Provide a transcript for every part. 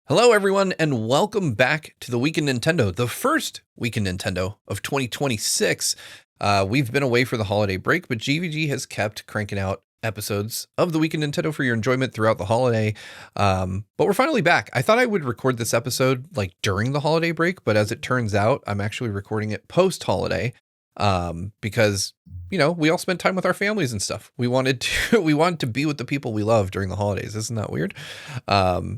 Hello, everyone, and welcome back to the Week in Nintendo, the first Week in Nintendo of 2026. We've been away for the holiday break, but GVG has kept cranking out episodes of the Week in Nintendo for your enjoyment throughout the holiday. But we're finally back. I thought I would record this episode like during the holiday break, but as it turns out, I'm actually recording it post-holiday because, you know, we all spent time with our families and stuff. We wanted to be with the people we love during the holidays. Isn't that weird?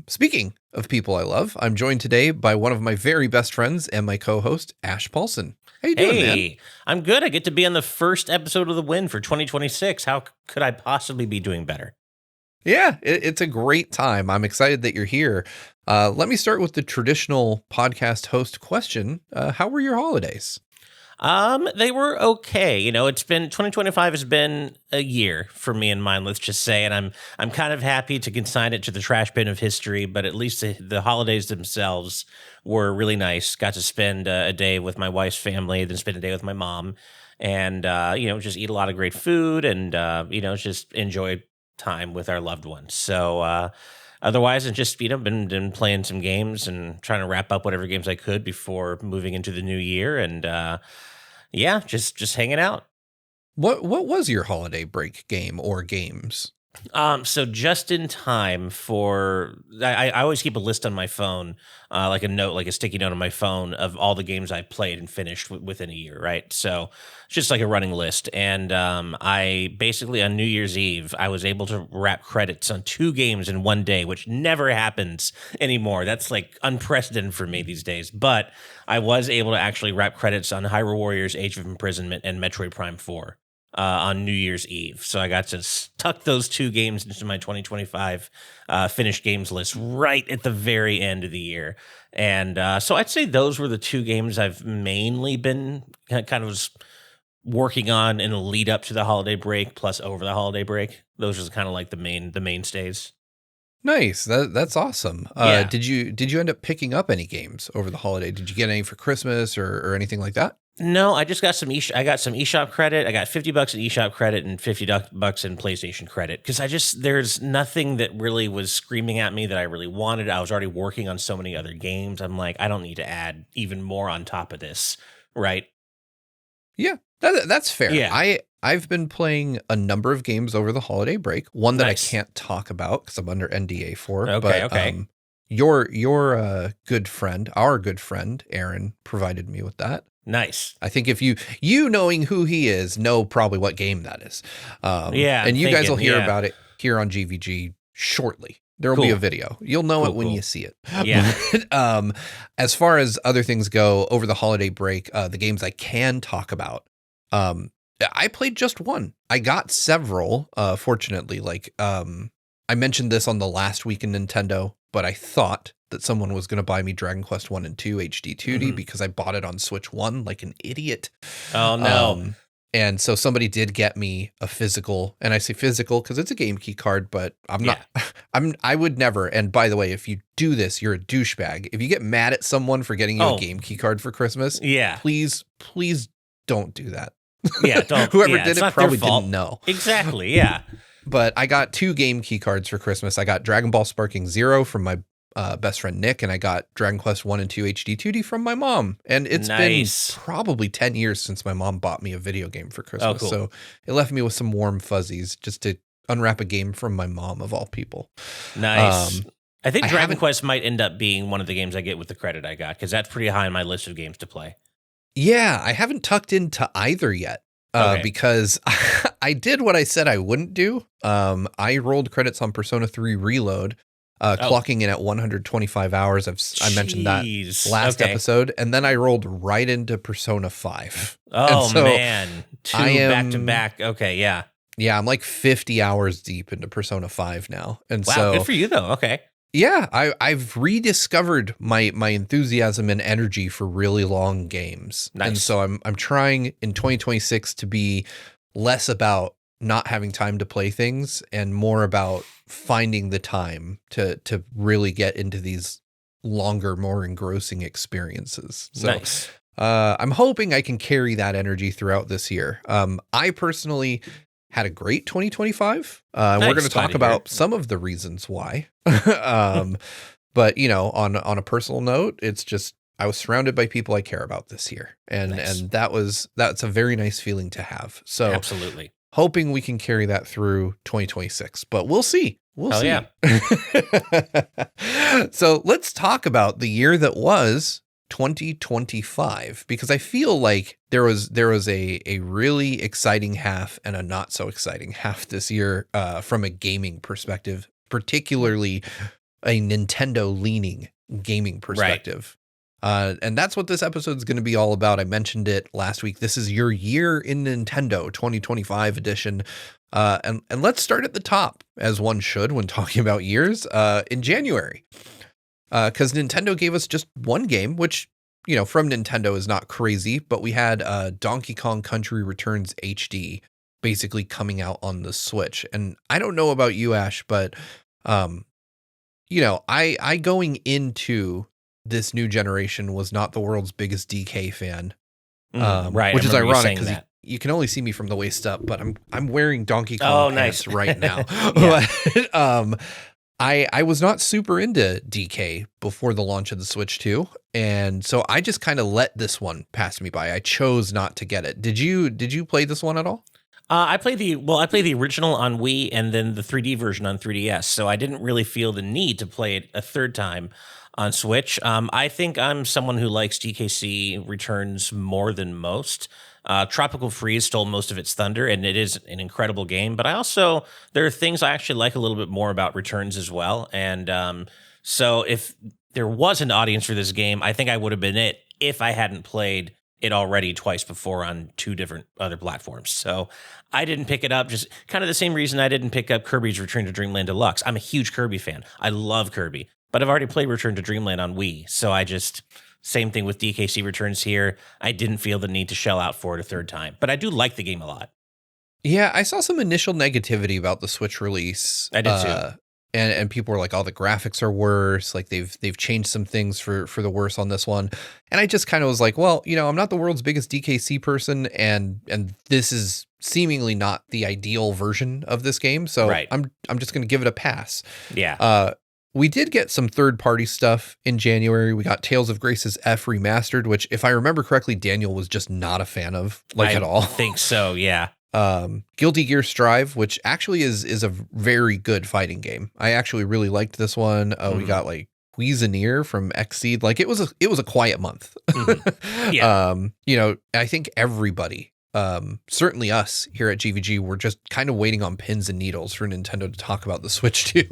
Speaking of people I love, I'm joined today by one of my very best friends and my co-host, Ash Paulson. How you doing, man? I'm good. I get to be on the first episode of The Win for 2026. How could I possibly be doing better? Yeah, it's a great time. I'm excited that you're here. Let me start with the traditional podcast host question. How were your holidays? They were okay. You know, 2025 has been a year for me and mine, let's just say, and I'm kind of happy to consign it to the trash bin of history, but at least the holidays themselves were really nice. Got to spend a day with my wife's family, then spend a day with my mom, and, just eat a lot of great food and, just enjoy time with our loved ones. So, otherwise, I've just, been playing some games and trying to wrap up whatever games I could before moving into the new year. And, just hanging out. What was your holiday break game or games? So just in time for, I always keep a list on my phone, like a sticky note on my phone of all the games I played and finished within a year, right? So it's just like a running list. And I basically, on New Year's Eve, I was able to wrap credits on 2 games in one day, which never happens anymore. That's like unprecedented for me these days. But I was able to actually wrap credits on Hyrule Warriors, Age of Imprisonment, and Metroid Prime 4. On New Year's Eve. So I got to tuck those 2 games into my 2025 finished games list right at the very end of the year. And so I'd say those were the 2 games I've mainly been kind of working on in the lead up to the holiday break plus over the holiday break. Those are kind of like the mainstays. Nice. That's awesome. Yeah. Did you end up picking up any games over the holiday? Did you get any for Christmas or anything like that? No, I just got some I got some eShop credit. I got $50 in eShop credit and $50 in PlayStation credit because there's nothing that really was screaming at me that I really wanted. I was already working on so many other games. I'm like, I don't need to add even more on top of this, right? Yeah, that's fair. Yeah. I've been playing a number of games over the holiday break. One that Nice. I can't talk about because I'm under NDA for. Okay, but, okay. Your good friend, our good friend, Aaron, provided me with that. Nice. I think if you knowing who he is, know probably what game that is. And you guys will hear about it here on GVG shortly. There will be a video. You'll know it when you see it. Yeah. But, as far as other things go over the holiday break, the games I can talk about, I played just one. I got several, fortunately. I mentioned this on the last Week in Nintendo, but I thought that someone was going to buy me Dragon Quest 1 and 2 HD 2D because I bought it on Switch 1 like an idiot. Oh, no. And so somebody did get me a physical, and I say physical because it's a game key card, but I would never. And by the way, if you do this, you're a douchebag. If you get mad at someone for getting you a game key card for Christmas, please don't do that. Yeah, don't. Whoever did it probably didn't know. Exactly, yeah. But I got 2 game key cards for Christmas. I got Dragon Ball Sparking Zero from my best friend Nick, and I got Dragon Quest 1 and 2 HD 2D from my mom. And it's been probably 10 years since my mom bought me a video game for Christmas. Oh, cool. So it left me with some warm fuzzies just to unwrap a game from my mom, of all people. Nice. I think Dragon Quest might end up being one of the games I get with the credit I got because that's pretty high on my list of games to play. Yeah, I haven't tucked into either yet. Because I did what I said I wouldn't do. I rolled credits on Persona 3 Reload, clocking in at 125 hours. I mentioned that last episode, and then I rolled right into Persona 5. Oh, man. 2 back-to-back. Okay, yeah. Yeah, I'm like 50 hours deep into Persona 5 now. And wow, good for you, though. Okay. Yeah, I've rediscovered my enthusiasm and energy for really long games. Nice. And so I'm trying in 2026 to be less about not having time to play things and more about finding the time to really get into these longer, more engrossing experiences. So nice. I'm hoping I can carry that energy throughout this year. I personally had a great 2025. We're going to talk about some of the reasons why. But, on a personal note, it's just I was surrounded by people I care about this year. And Nice. and that's a very nice feeling to have. So Absolutely. hoping we can carry that through 2026, but we'll see. We'll Hell see. yeah. So let's talk about the year that was 2025, because I feel like there was a really exciting half and a not so exciting half this year from a gaming perspective, particularly a Nintendo leaning gaming perspective. And that's what this episode is going to be all about. I mentioned it last week. This is your year in Nintendo 2025 edition. And let's start at the top, as one should when talking about years, in January. Because Nintendo gave us just one game, which, from Nintendo is not crazy, but we had Donkey Kong Country Returns HD basically coming out on the Switch. And I don't know about you, Ash, but, I going into this new generation was not the world's biggest DK fan. Right. Which is ironic because because you can only see me from the waist up, but I'm wearing Donkey Kong pants nice. right now. Yeah. But, I was not super into DK before the launch of the Switch 2, and so I just kind of let this one pass me by. I chose not to get it. Did you play this one at all? I played the original on Wii and then the 3D version on 3DS, so I didn't really feel the need to play it a third time on Switch. I think I'm someone who likes DKC Returns more than most. Tropical Freeze stole most of its thunder, and it is an incredible game. But there are things I actually like a little bit more about Returns as well. And so if there was an audience for this game, I think I would have been it if I hadn't played it already twice before on two different other platforms. So I didn't pick it up, just kind of the same reason I didn't pick up Kirby's Return to Dreamland Deluxe. I'm a huge Kirby fan. I love Kirby, but I've already played Return to Dreamland on Wii. So same thing with DKC Returns here. I didn't feel the need to shell out for it a third time, but I do like the game a lot. Yeah, I saw some initial negativity about the Switch release. I did too. And people were like, "Oh, the graphics are worse. Like they've changed some things for the worse on this one." And I just kind of was like, "Well, I'm not the world's biggest DKC person, and this is seemingly not the ideal version of this game. So Right. I'm just going to give it a pass." Yeah. We did get some third-party stuff in January. We got Tales of Grace's F remastered, which, if I remember correctly, Daniel was just not a fan of, at all. I think so. Yeah. Guilty Gear Strive, which actually is a very good fighting game. I actually really liked this one. We got like Cuiseneer from Xseed. Like it was a quiet month. Mm-hmm. Yeah. I think everybody, certainly us here at GVG, were just kind of waiting on pins and needles for Nintendo to talk about the Switch 2.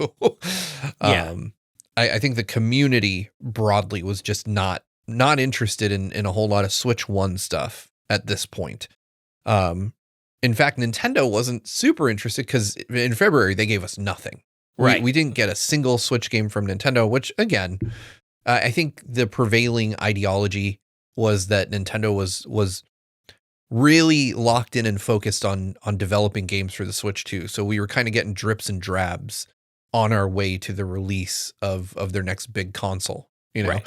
Yeah. I think the community broadly was just not interested in a whole lot of Switch 1 stuff at this point. In fact, Nintendo wasn't super interested because in February they gave us nothing. Right. We didn't get a single Switch game from Nintendo, which again, I think the prevailing ideology was that Nintendo was really locked in and focused on developing games for the Switch 2. So we were kind of getting drips and drabs on our way to the release of their next big console, Right.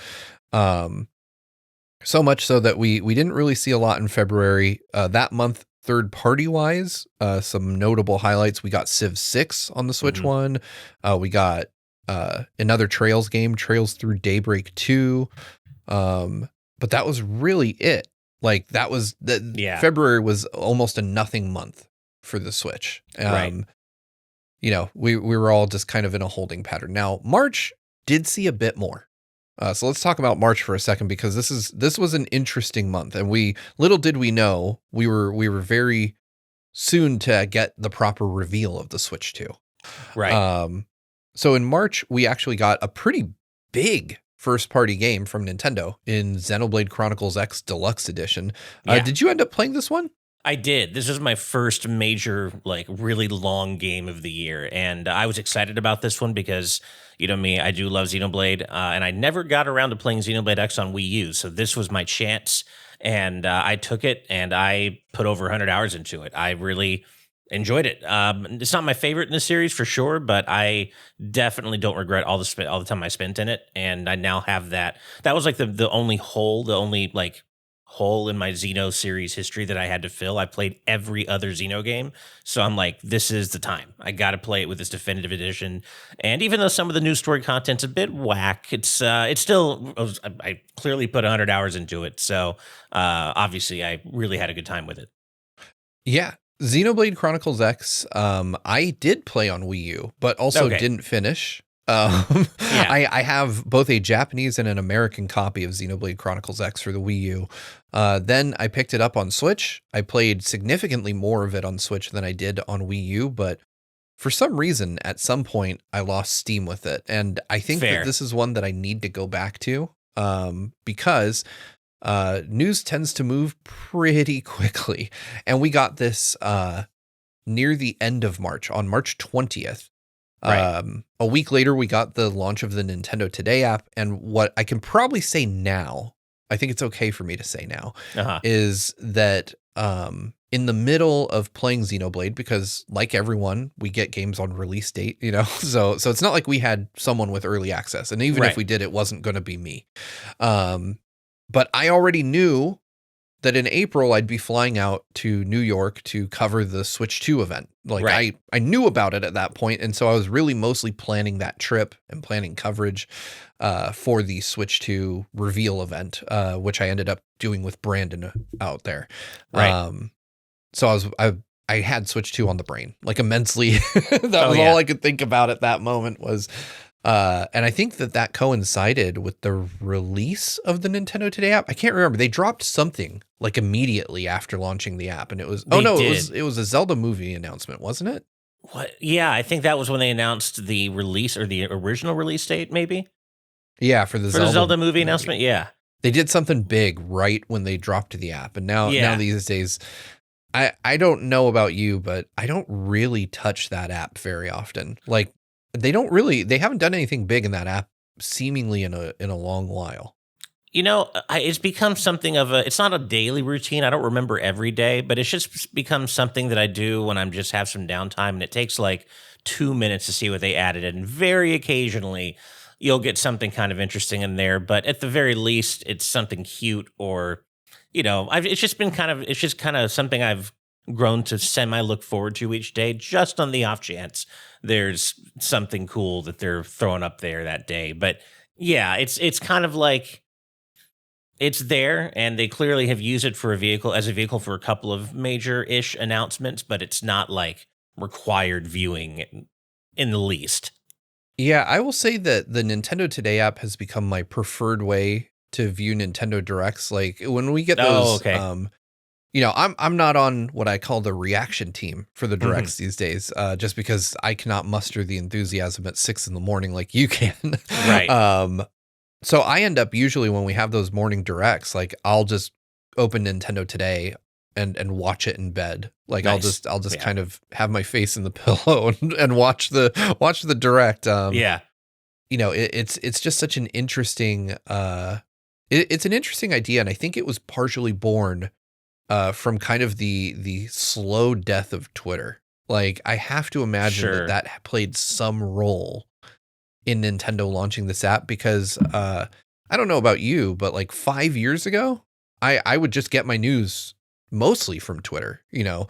So much so that we didn't really see a lot in February. That month, third party wise, some notable highlights. We got Civ 6 on the Switch one. We got another Trails game, Trails Through Daybreak 2. But that was really it. Like that was February was almost a nothing month for the Switch. Right. We were all just kind of in a holding pattern. Now, March did see a bit more. So let's talk about March for a second, because this was an interesting month, and little did we know we were very soon to get the proper reveal of the Switch 2. Right. So in March we actually got a pretty big first party game from Nintendo in Xenoblade Chronicles X Deluxe Edition. Yeah. Did you end up playing this one? I did. This was my first major, really long game of the year. And I was excited about this one because, me, I do love Xenoblade. And I never got around to playing Xenoblade X on Wii U. So this was my chance. And I took it and I put over 100 hours into it. I really enjoyed it. It's not my favorite in the series for sure, but I definitely don't regret all the time I spent in it. And I now have that. That was the only hole in my Xeno series history that I had to fill. I played every other Xeno game. So I'm like, this is the time. I got to play it with this definitive edition. And even though some of the new story content's a bit whack, it's still, I clearly put 100 hours into it. So obviously I really had a good time with it. Yeah. Xenoblade Chronicles X, I did play on Wii U, but also didn't finish. I have both a Japanese and an American copy of Xenoblade Chronicles X for the Wii U. Then I picked it up on Switch. I played significantly more of it on Switch than I did on Wii U, but for some reason, at some point, I lost steam with it. And I think that this is one that I need to go back to because news tends to move pretty quickly. And we got this near the end of March, on March 20th. Right. A week later, we got the launch of the Nintendo Today app. And what I can probably say now, I think it's okay for me to say now, is that in the middle of playing Xenoblade, because like everyone, we get games on release date, you know, so it's not like we had someone with early access. And even if we did, it wasn't going to be me. But I already knew that in April, I'd be flying out to New York to cover the Switch 2 event. Like I knew about it at that point. And so I was really mostly planning that trip and planning coverage for the Switch 2 reveal event, which I ended up doing with Brandon out there. Right. So I had Switch 2 on the brain, like immensely. That was all I could think about at that moment was, and I think that coincided with the release of the Nintendo Today app. I can't remember. They dropped something like immediately after launching the app, and it was it was a Zelda movie announcement, wasn't it? What? Yeah, I think that was when they announced the release or the original release date, maybe. Yeah, for the Zelda movie announcement. Yeah, they did something big right when they dropped the app, and now these days, I don't know about you, but I don't really touch that app very often. Like they haven't done anything big in that app seemingly in a long while. You know, it's become something of it's not a daily routine. I don't remember every day, but it's just become something that I do when I'm just have some downtime, and it takes like 2 minutes to see what they added. And very occasionally you'll get something kind of interesting in there, but at the very least it's something cute or, you know, it's just kind of something I've grown to semi look forward to each day, just on the off chance there's something cool that they're throwing up there that day. But yeah, it's kind of like it's there, and they clearly have used it for a vehicle for a couple of major-ish announcements, but it's not like required viewing in the least. Yeah, I will say that the Nintendo Today app has become my preferred way to view Nintendo Directs. Like when we get those, you know, I'm not on what I call the reaction team for the Directs these days, just because I cannot muster the enthusiasm at 6 a.m. like you can. Right. So I end up usually when we have those morning Directs, like I'll just open Nintendo Today and watch it in bed. Like nice. I'll just kind of have my face in the pillow and watch the Direct. You know, it's just such an interesting it's an interesting idea, and I think it was partially born from kind of the slow death of Twitter. Like I have to imagine that played some role in Nintendo launching this app, because I don't know about you, but like 5 years ago, I would just get my news mostly from Twitter, you know,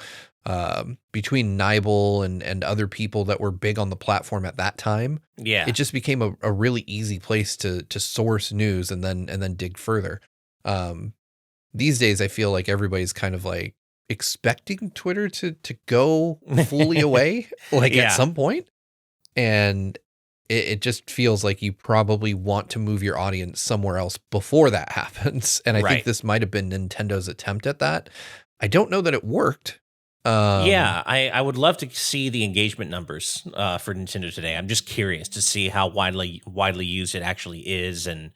between Nibel and other people that were big on the platform at that time. Yeah, it just became a really easy place to source news and then dig further. These days, I feel like everybody's kind of like expecting Twitter to go fully away, like at some point. And it just feels like you probably want to move your audience somewhere else before that happens. And I think this might have been Nintendo's attempt at that. I don't know that it worked. I would love to see the engagement numbers for Nintendo Today. I'm just curious to see how widely used it actually is, and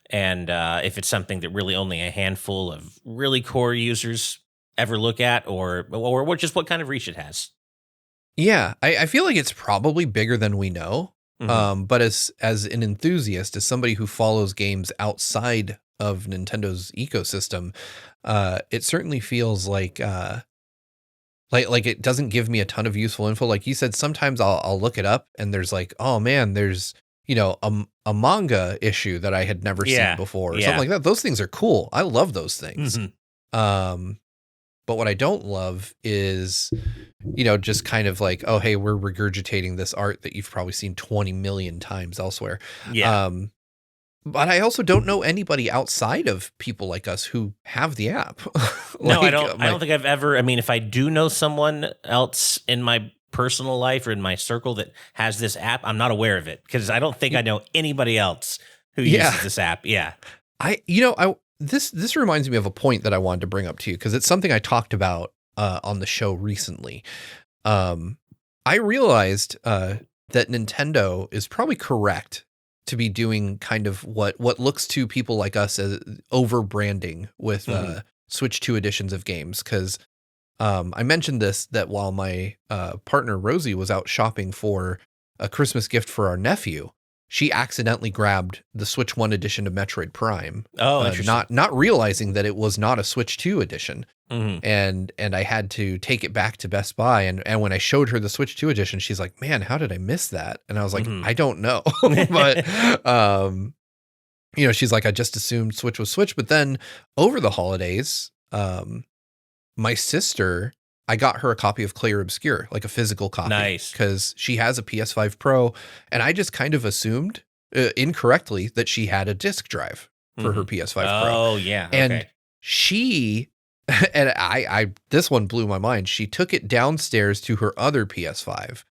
if it's something that really only a handful of really core users ever look at, or what kind of reach it has. Yeah, I feel like it's probably bigger than we know. But as an enthusiast, as somebody who follows games outside of Nintendo's ecosystem, it certainly feels like it doesn't give me a ton of useful info. Like you said, sometimes I'll look it up and there's like, oh man, there's a manga issue that I had never seen before or something like that. Those things are cool. I love those things. But what I don't love is, just kind of like, oh, hey, we're regurgitating this art that you've probably seen 20 million times elsewhere. Yeah. But I also don't know anybody outside of people like us who have the app. No, I don't. I don't think I've ever. I mean, if I do know someone else in my personal life or in my circle that has this app, I'm not aware of it because I don't think I know anybody else who uses this app. Yeah. This reminds me of a point that I wanted to bring up to you because it's something I talked about on the show recently. I realized that Nintendo is probably correct to be doing kind of what looks to people like us as over branding with Switch 2 editions of games. Because I mentioned that while my partner Rosie was out shopping for a Christmas gift for our nephew, she accidentally grabbed the Switch 1 edition of Metroid Prime. Oh, not realizing that it was not a Switch 2 edition. And I had to take it back to Best Buy. And when I showed her the Switch 2 edition, she's like, man, how did I miss that? And I was like, I don't know. But, she's like, I just assumed Switch was Switch. But then over the holidays, my sister, I got her a copy of Clair Obscur, like a physical copy. Nice. Because she has a PS5 Pro. And I just kind of assumed incorrectly that she had a disc drive for her PS5 Pro. Oh, yeah. And she... And I this one blew my mind. She took it downstairs to her other PS5.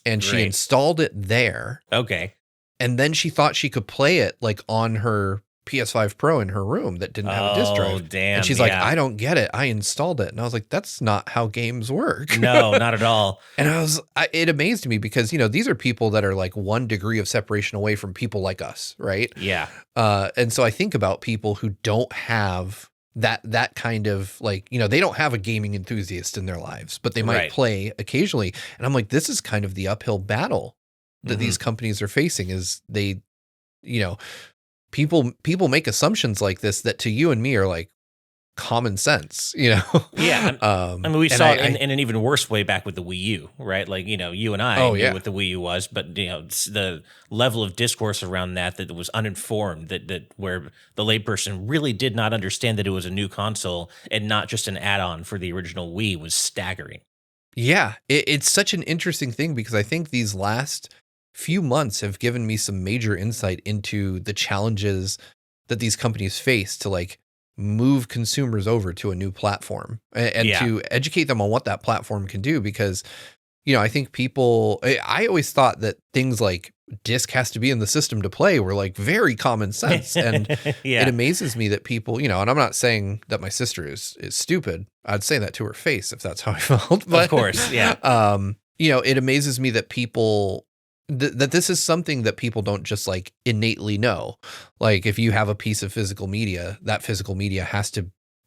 And she installed it there. Okay. And then she thought she could play it like on her PS5 Pro in her room that didn't have a disc drive. Oh, damn. And she's like, I don't get it. I installed it. And I was like, that's not how games work. No, not at all. And it amazed me because, these are people that are like 1 degree of separation away from people like us. Right. Yeah. And so I think about people who don't have that kind of like, they don't have a gaming enthusiast in their lives, but they might play occasionally. And I'm like, this is kind of the uphill battle that these companies are facing is they, people make assumptions like this that to you and me are like common sense, Yeah. I mean, we saw it in an even worse way back with the Wii U, right? Like, you and I knew what the Wii U was, but the level of discourse around that was uninformed, that where the layperson really did not understand that it was a new console and not just an add-on for the original Wii was staggering. Yeah. It's such an interesting thing because I think these last few months have given me some major insight into the challenges that these companies face to like move consumers over to a new platform and to educate them on what that platform can do. Because, I think I always thought that things like disc has to be in the system to play were like very common sense. And it amazes me that people, and I'm not saying that my sister is stupid. I'd say that to her face if that's how I felt. But, of course. Yeah. It amazes me that people, that this is something that people don't just like innately know. Like if you have a piece of physical media, that physical media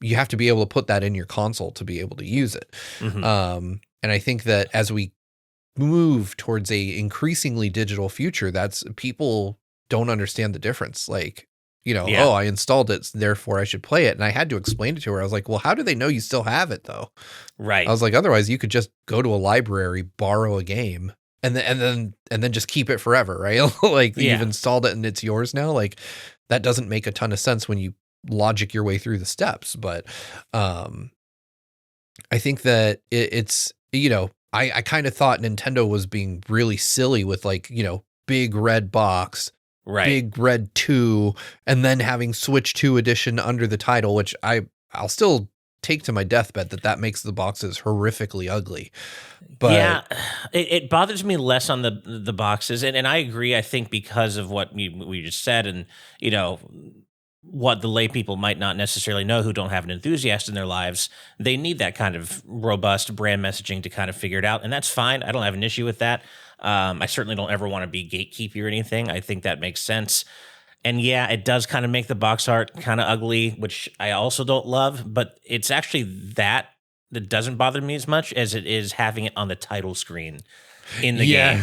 you have to be able to put that in your console to be able to use it. And I think that as we move towards a increasingly digital future, that's people don't understand the difference. Like, oh, I installed it, therefore I should play it. And I had to explain it to her. I was like, well, how do they know you still have it though? Right. I was like, otherwise you could just go to a library, borrow a game, and then just keep it forever, right? Like you've installed it and it's yours now. Like that doesn't make a ton of sense when you logic your way through the steps. But I think that it's I kind of thought Nintendo was being really silly with like big red box, big red 2, and then having Switch 2 edition under the title, which I'll still take to my deathbed that makes the boxes horrifically ugly. But it bothers me less on the boxes, and I agree. I think because of what we just said, and what the lay people might not necessarily know who don't have an enthusiast in their lives, they need that kind of robust brand messaging to kind of figure it out, and that's fine. I don't have an issue with that. I certainly don't ever want to be gatekeepy or anything. I think that makes sense. And yeah, it does kind of make the box art kind of ugly, which I also don't love, but it's actually that doesn't bother me as much as it is having it on the title screen in the game.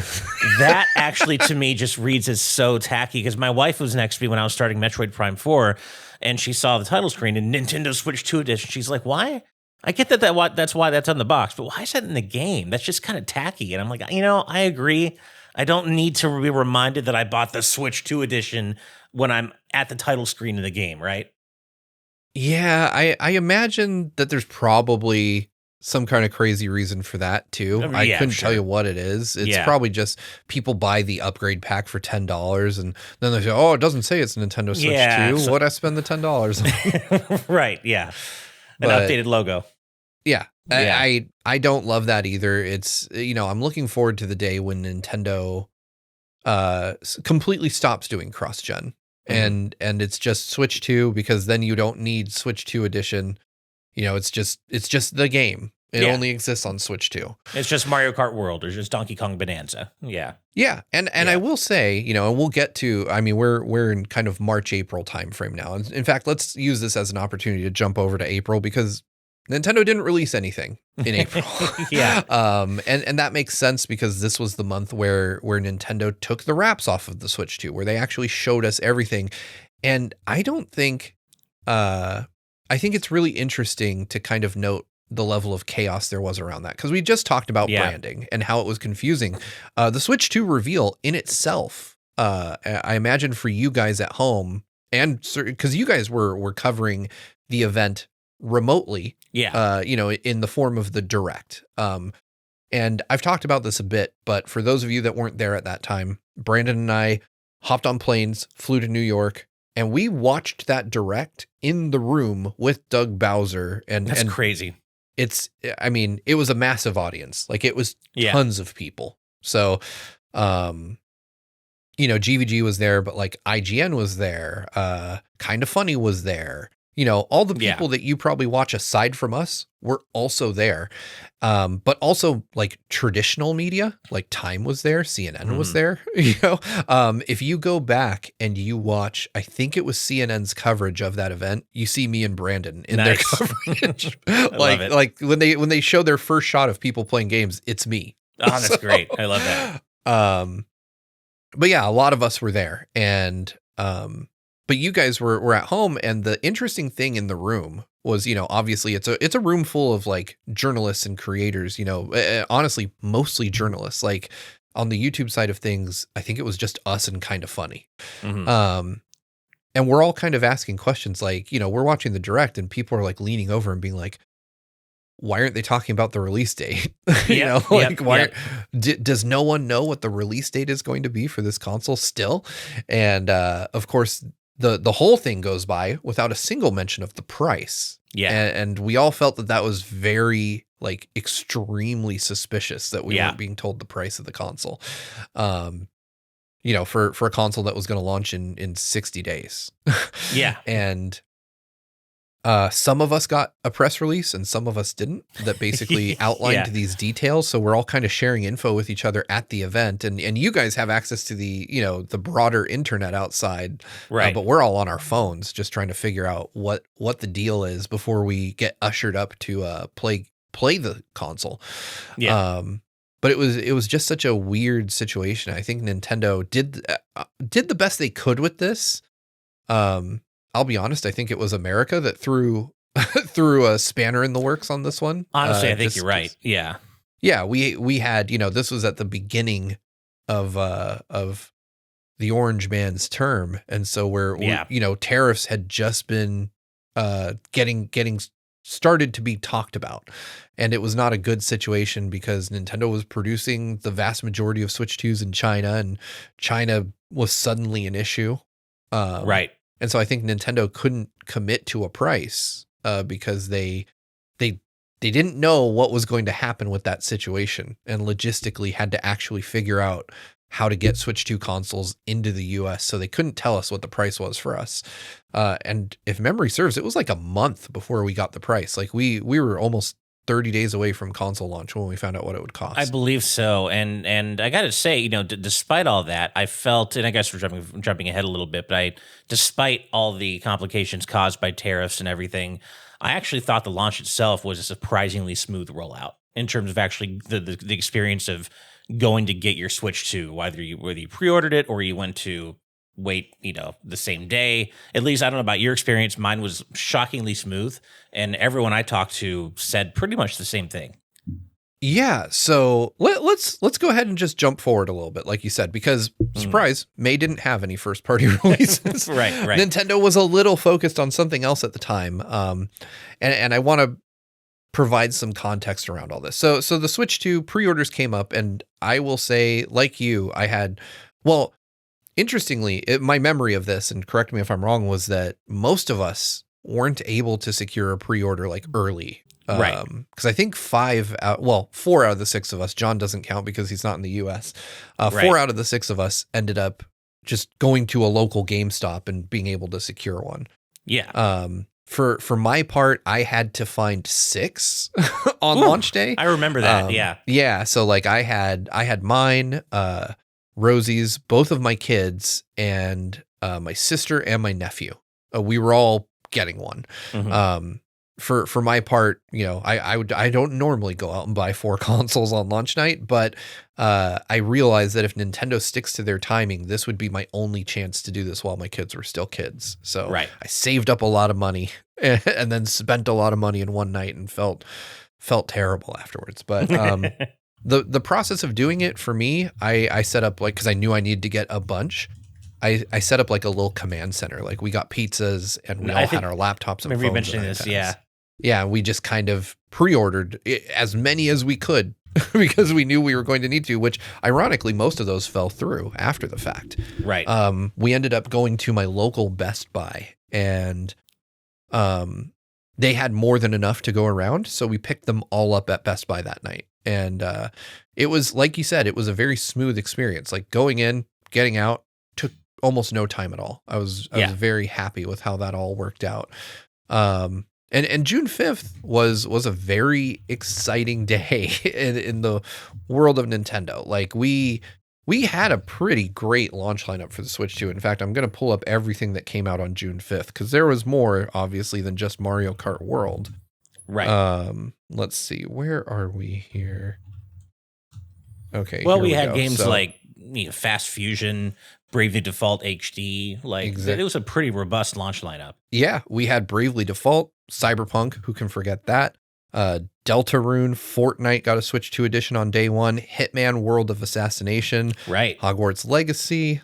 That actually to me just reads as so tacky, because my wife was next to me when I was starting Metroid Prime 4 and she saw the title screen in Nintendo Switch 2 edition. She's like, why? I get that's why that's on the box, but why is that in the game? That's just kind of tacky. And I'm like, I agree. I don't need to be reminded that I bought the Switch 2 edition when I'm at the title screen of the game, right? Yeah, I imagine that there's probably some kind of crazy reason for that too. I Yeah, couldn't tell you sure. what it is. It's Yeah. probably just people buy the upgrade pack for $10 and then they say, "Oh, it doesn't say it's Nintendo Switch Yeah. 2. What'd I spend the $10 on?" Right. Yeah. An But updated logo. yeah, Yeah. I don't love that either. It's, I'm looking forward to the day when Nintendo completely stops doing cross-gen and it's just Switch 2, because then you don't need Switch 2 edition. It's just the game. It Yeah. only exists on Switch 2. It's just Mario Kart World or just Donkey Kong Bonanza. Yeah. Yeah, and Yeah. I will say, and we'll get to, I mean, we're in kind of March, April timeframe now. And in fact, let's use this as an opportunity to jump over to April, because Nintendo didn't release anything in April. Yeah. And that makes sense, because this was the month where Nintendo took the wraps off of the Switch 2, where they actually showed us everything. And I think it's really interesting to kind of note the level of chaos there was around that, because we just talked about branding and how it was confusing. The Switch 2 reveal in itself, I imagine for you guys at home, and because you guys were covering the event remotely, in the form of the direct. And I've talked about this a bit, but for those of you that weren't there at that time, Brandon and I hopped on planes, flew to New York, and we watched that direct in the room with Doug Bowser. And That's crazy. It was a massive audience. Like, it was tons of people. So, GVG was there, but like IGN was there. Kind of Funny was there. All the people that you probably watch aside from us were also there. But also like traditional media, like Time was there, CNN was there. If you go back and you watch, I think it was CNN's coverage of that event, you see me and Brandon in their coverage. like when they show their first shot of people playing games, it's me. Oh, that's great. I love that. But yeah, a lot of us were there, and but you guys were at home, and the interesting thing in the room was, obviously it's a room full of like journalists and creators, honestly, mostly journalists. Like on the YouTube side of things, I think it was just us and Kind of Funny. And we're all kind of asking questions like, we're watching the direct and people are like leaning over and being like, why aren't they talking about the release date? Does no one know what the release date is going to be for this console still? And of course, the whole thing goes by without a single mention of the price. Yeah. And we all felt that was very, like, extremely suspicious that we weren't being told the price of the console. For a console that was going to launch in 60 days. Yeah. And some of us got a press release and some of us didn't, that basically outlined these details. So we're all kind of sharing info with each other at the event, and you guys have access to the, the broader internet outside, right? But we're all on our phones just trying to figure out what the deal is before we get ushered up to play the console. Yeah. But it was just such a weird situation. I think Nintendo did the best they could with this. I'll be honest, I think it was America that threw a spanner in the works on this one. Honestly, I think you're right. Yeah. Yeah, we had, this was at the beginning of the Orange Man's term, and so we're tariffs had just been getting started to be talked about, and it was not a good situation because Nintendo was producing the vast majority of Switch 2s in China, and China was suddenly an issue. Right. And so I think Nintendo couldn't commit to a price because they didn't know what was going to happen with that situation, and logistically had to actually figure out how to get Switch 2 consoles into the US. So they couldn't tell us what the price was for us. And if memory serves, it was like a month before we got the price. Like we were almost 30 days away from console launch when we found out what it would cost. I believe so. And I got to say, despite all that, I felt, and I guess we're jumping ahead a little bit, but despite all the complications caused by tariffs and everything, I actually thought the launch itself was a surprisingly smooth rollout in terms of actually the experience of going to get your Switch 2, whether you pre-ordered it or you went to wait, the same day. At least I don't know about your experience. Mine was shockingly smooth, and everyone I talked to said pretty much the same thing. Yeah, so let's go ahead and just jump forward a little bit, like you said, because surprise, May didn't have any first party releases. Right. Nintendo was a little focused on something else at the time, and I want to provide some context around all this. So the Switch 2 pre-orders came up, and I will say, like you, I had, well, interestingly, my memory of this, and correct me if I'm wrong, was that most of us weren't able to secure a pre-order like early. Right. Because I think 4 out of the 6 of us, John doesn't count because he's not in the US. 4 out of the 6 of us ended up just going to a local GameStop and being able to secure one. Yeah. For my part, I had to find 6 on launch day. I remember that. Yeah. Yeah. So like I had mine, Rosie's, both of my kids, and my sister and my nephew. We were all getting one. Mhm. For my part, you know, I don't normally go out and buy 4 consoles on launch night, but I realized that if Nintendo sticks to their timing, this would be my only chance to do this while my kids were still kids. So I saved up a lot of money and then spent a lot of money in one night and felt terrible afterwards. But the process of doing it for me, I set up, like, because I knew I needed to get a bunch. I set up like a little command center. Like we got pizzas and we all had our laptops and remember phones. You mentioning and this, iPads. Yeah, we just kind of pre-ordered as many as we could because we knew we were going to need to, which ironically, most of those fell through after the fact. Right. We ended up going to my local Best Buy, and they had more than enough to go around. So we picked them all up at Best Buy that night. And it was, like you said, it was a very smooth experience. Like going in, getting out, took almost no time at all. I was very happy with how that all worked out. And June 5th was a very exciting day in the world of Nintendo. Like we had a pretty great launch lineup for the Switch 2. In fact, I'm going to pull up everything that came out on June 5th because there was more, obviously, than just Mario Kart World. Right. Let's see. Where are we here? Okay. Well, we had games like Fast Fusion, Bravely Default HD. Like it was a pretty robust launch lineup. Yeah, we had Bravely Default, Cyberpunk, who can forget that? Deltarune, Fortnite got a Switch 2 edition on day one. Hitman World of Assassination. Right. Hogwarts Legacy.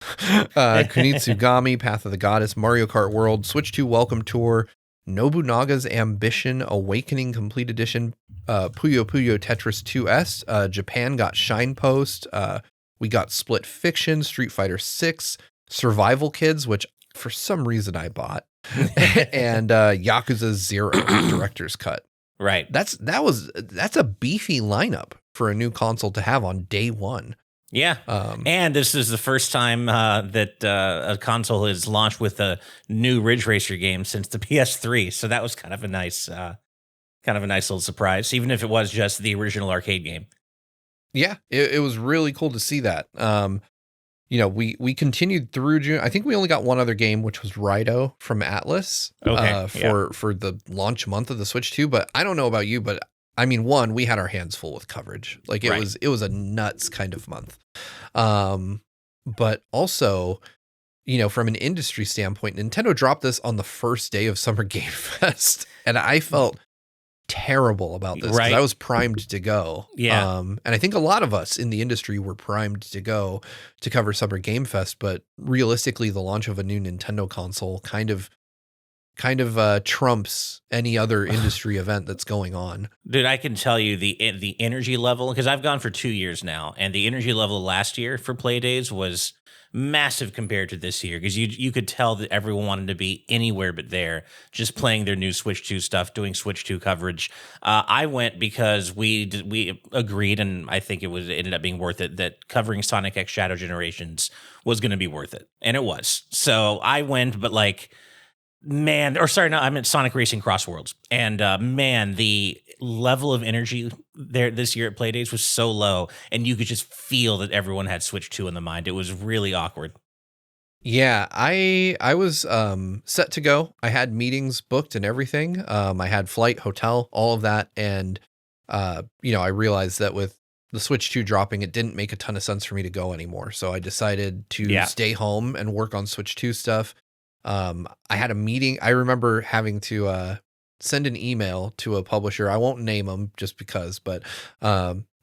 Kunitsugami, Path of the Goddess, Mario Kart World, Switch 2 Welcome Tour, Nobunaga's Ambition, Awakening Complete Edition, Puyo Puyo Tetris 2S. Japan got Shine Post. We got Split Fiction, Street Fighter 6, Survival Kids, which for some reason I bought, and Yakuza 0 Director's Cut. Right. That's a beefy lineup for a new console to have on day one. Yeah. And this is the first time that a console has launched with a new Ridge Racer game since the PS3. So that was kind of a nice little surprise, even if it was just the original arcade game. Yeah, it was really cool to see that. We continued through June. I think we only got one other game, which was Rido from Atlas for the launch month of the Switch 2. But I don't know about you, but I mean, we had our hands full with coverage. Like it was a nuts kind of month. But also, from an industry standpoint, Nintendo dropped this on the first day of Summer Game Fest, and I felt terrible about this because I was primed to go. Yeah. And I think a lot of us in the industry were primed to go to cover Summer Game Fest, but realistically, the launch of a new Nintendo console kind of trumps any other industry event that's going on. Dude, I can tell you the energy level, because I've gone for 2 years now, and the energy level last year for Play Days was massive compared to this year, because you could tell that everyone wanted to be anywhere but there, just playing their new Switch 2 stuff, doing Switch 2 coverage. I went because we agreed, and I think it ended up being worth it, that covering Sonic X Shadow Generations was going to be worth it, and it was. So I went, but I meant Sonic Racing Cross Worlds, and the level of energy there this year at Playdays was so low, and you could just feel that everyone had Switch 2 in the mind. It was really awkward. Yeah, I was set to go. I had meetings booked and everything. I had flight, hotel, all of that, and I realized that with the Switch 2 dropping, it didn't make a ton of sense for me to go anymore. So I decided to stay home and work on Switch 2 stuff. I had a meeting. I remember having to send an email to a publisher. I won't name them just because, but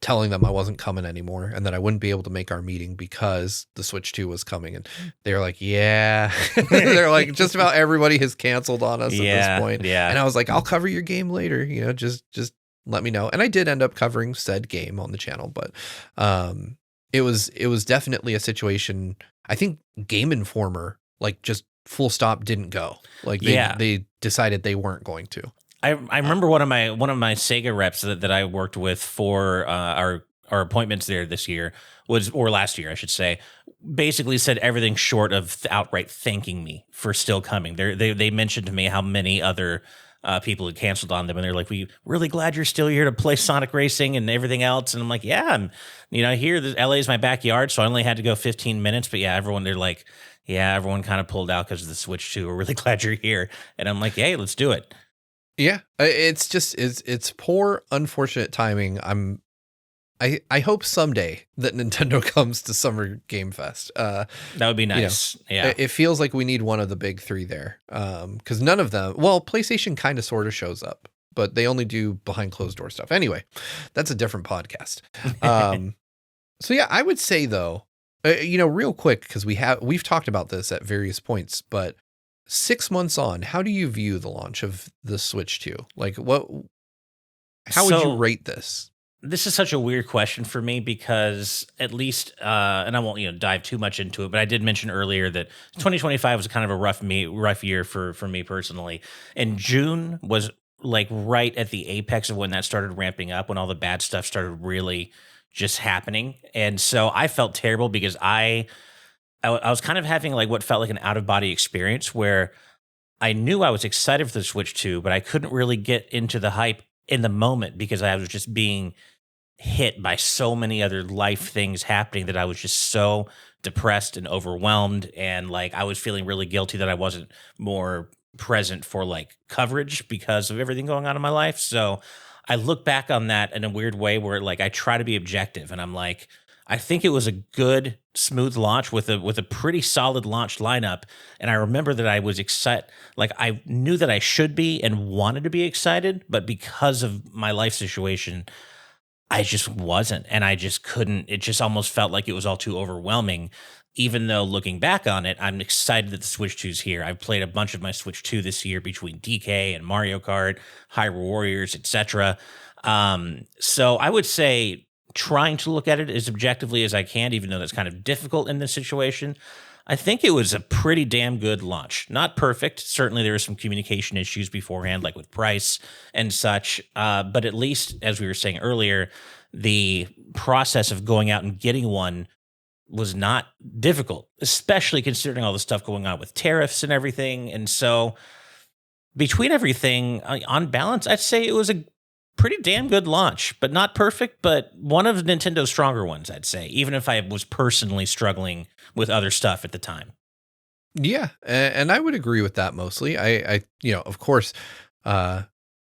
telling them I wasn't coming anymore and that I wouldn't be able to make our meeting because the Switch 2 was coming. And they were like, yeah, they're like, just about everybody has canceled on us at this point. Yeah. And I was like, I'll cover your game later, just let me know. And I did end up covering said game on the channel, but it was definitely a situation. I think Game Informer, like, just full stop didn't go. Like they decided they weren't going to. I remember one of my Sega reps that I worked with for our appointments there this year or last year, I should say, basically said everything short of outright thanking me for still coming. They mentioned to me how many other people had canceled on them, and they're like, "We really glad you're still here to play Sonic Racing and everything else." And I'm like, "Yeah, I'm here. LA is my backyard, so I only had to go 15 minutes." But yeah, they're like, "Yeah, everyone kind of pulled out because of the Switch 2. We're really glad you're here." And I'm like, "Hey, let's do it." Yeah, it's just it's poor, unfortunate timing. I hope someday that Nintendo comes to Summer Game Fest. That would be nice. Yeah, it feels like we need one of the big three there. Because none of them. Well, PlayStation kind of sort of shows up, but they only do behind closed door stuff. Anyway, that's a different podcast. So yeah, I would say though, real quick, because we've talked about this at various points, but 6 months on, how do you view the launch of the Switch 2? Like, how would you rate this? This is such a weird question for me because at least, and I won't dive too much into it, but I did mention earlier that 2025 was kind of a rough year for me personally. And June was like right at the apex of when that started ramping up, when all the bad stuff started really just happening. And so I felt terrible because I was kind of having like what felt like an out of body experience where I knew I was excited for the Switch 2, but I couldn't really get into the hype in the moment because I was just being hit by so many other life things happening that I was just so depressed and overwhelmed. And like, I was feeling really guilty that I wasn't more present for like coverage because of everything going on in my life. So I look back on that in a weird way where like, I try to be objective and I'm like, I think it was a good, smooth launch with a pretty solid launch lineup. And I remember that I was excited. Like I knew that I should be and wanted to be excited, but because of my life situation, I just wasn't. And I just couldn't. It just almost felt like it was all too overwhelming. Even though looking back on it, I'm excited that the Switch 2 is here. I've played a bunch of my Switch 2 this year between DK and Mario Kart, Hyrule Warriors, etc. So I would say trying to look at it as objectively as I can, even though that's kind of difficult in this situation. I think it was a pretty damn good launch. Not perfect. Certainly there were some communication issues beforehand, like with price and such. But at least, as we were saying earlier, the process of going out and getting one was not difficult, especially considering all the stuff going on with tariffs and everything. And so between everything, on balance, I'd say it was a pretty damn good launch, but not perfect, but one of Nintendo's stronger ones, I'd say, even if I was personally struggling with other stuff at the time. Yeah, and I would agree with that mostly. I of course,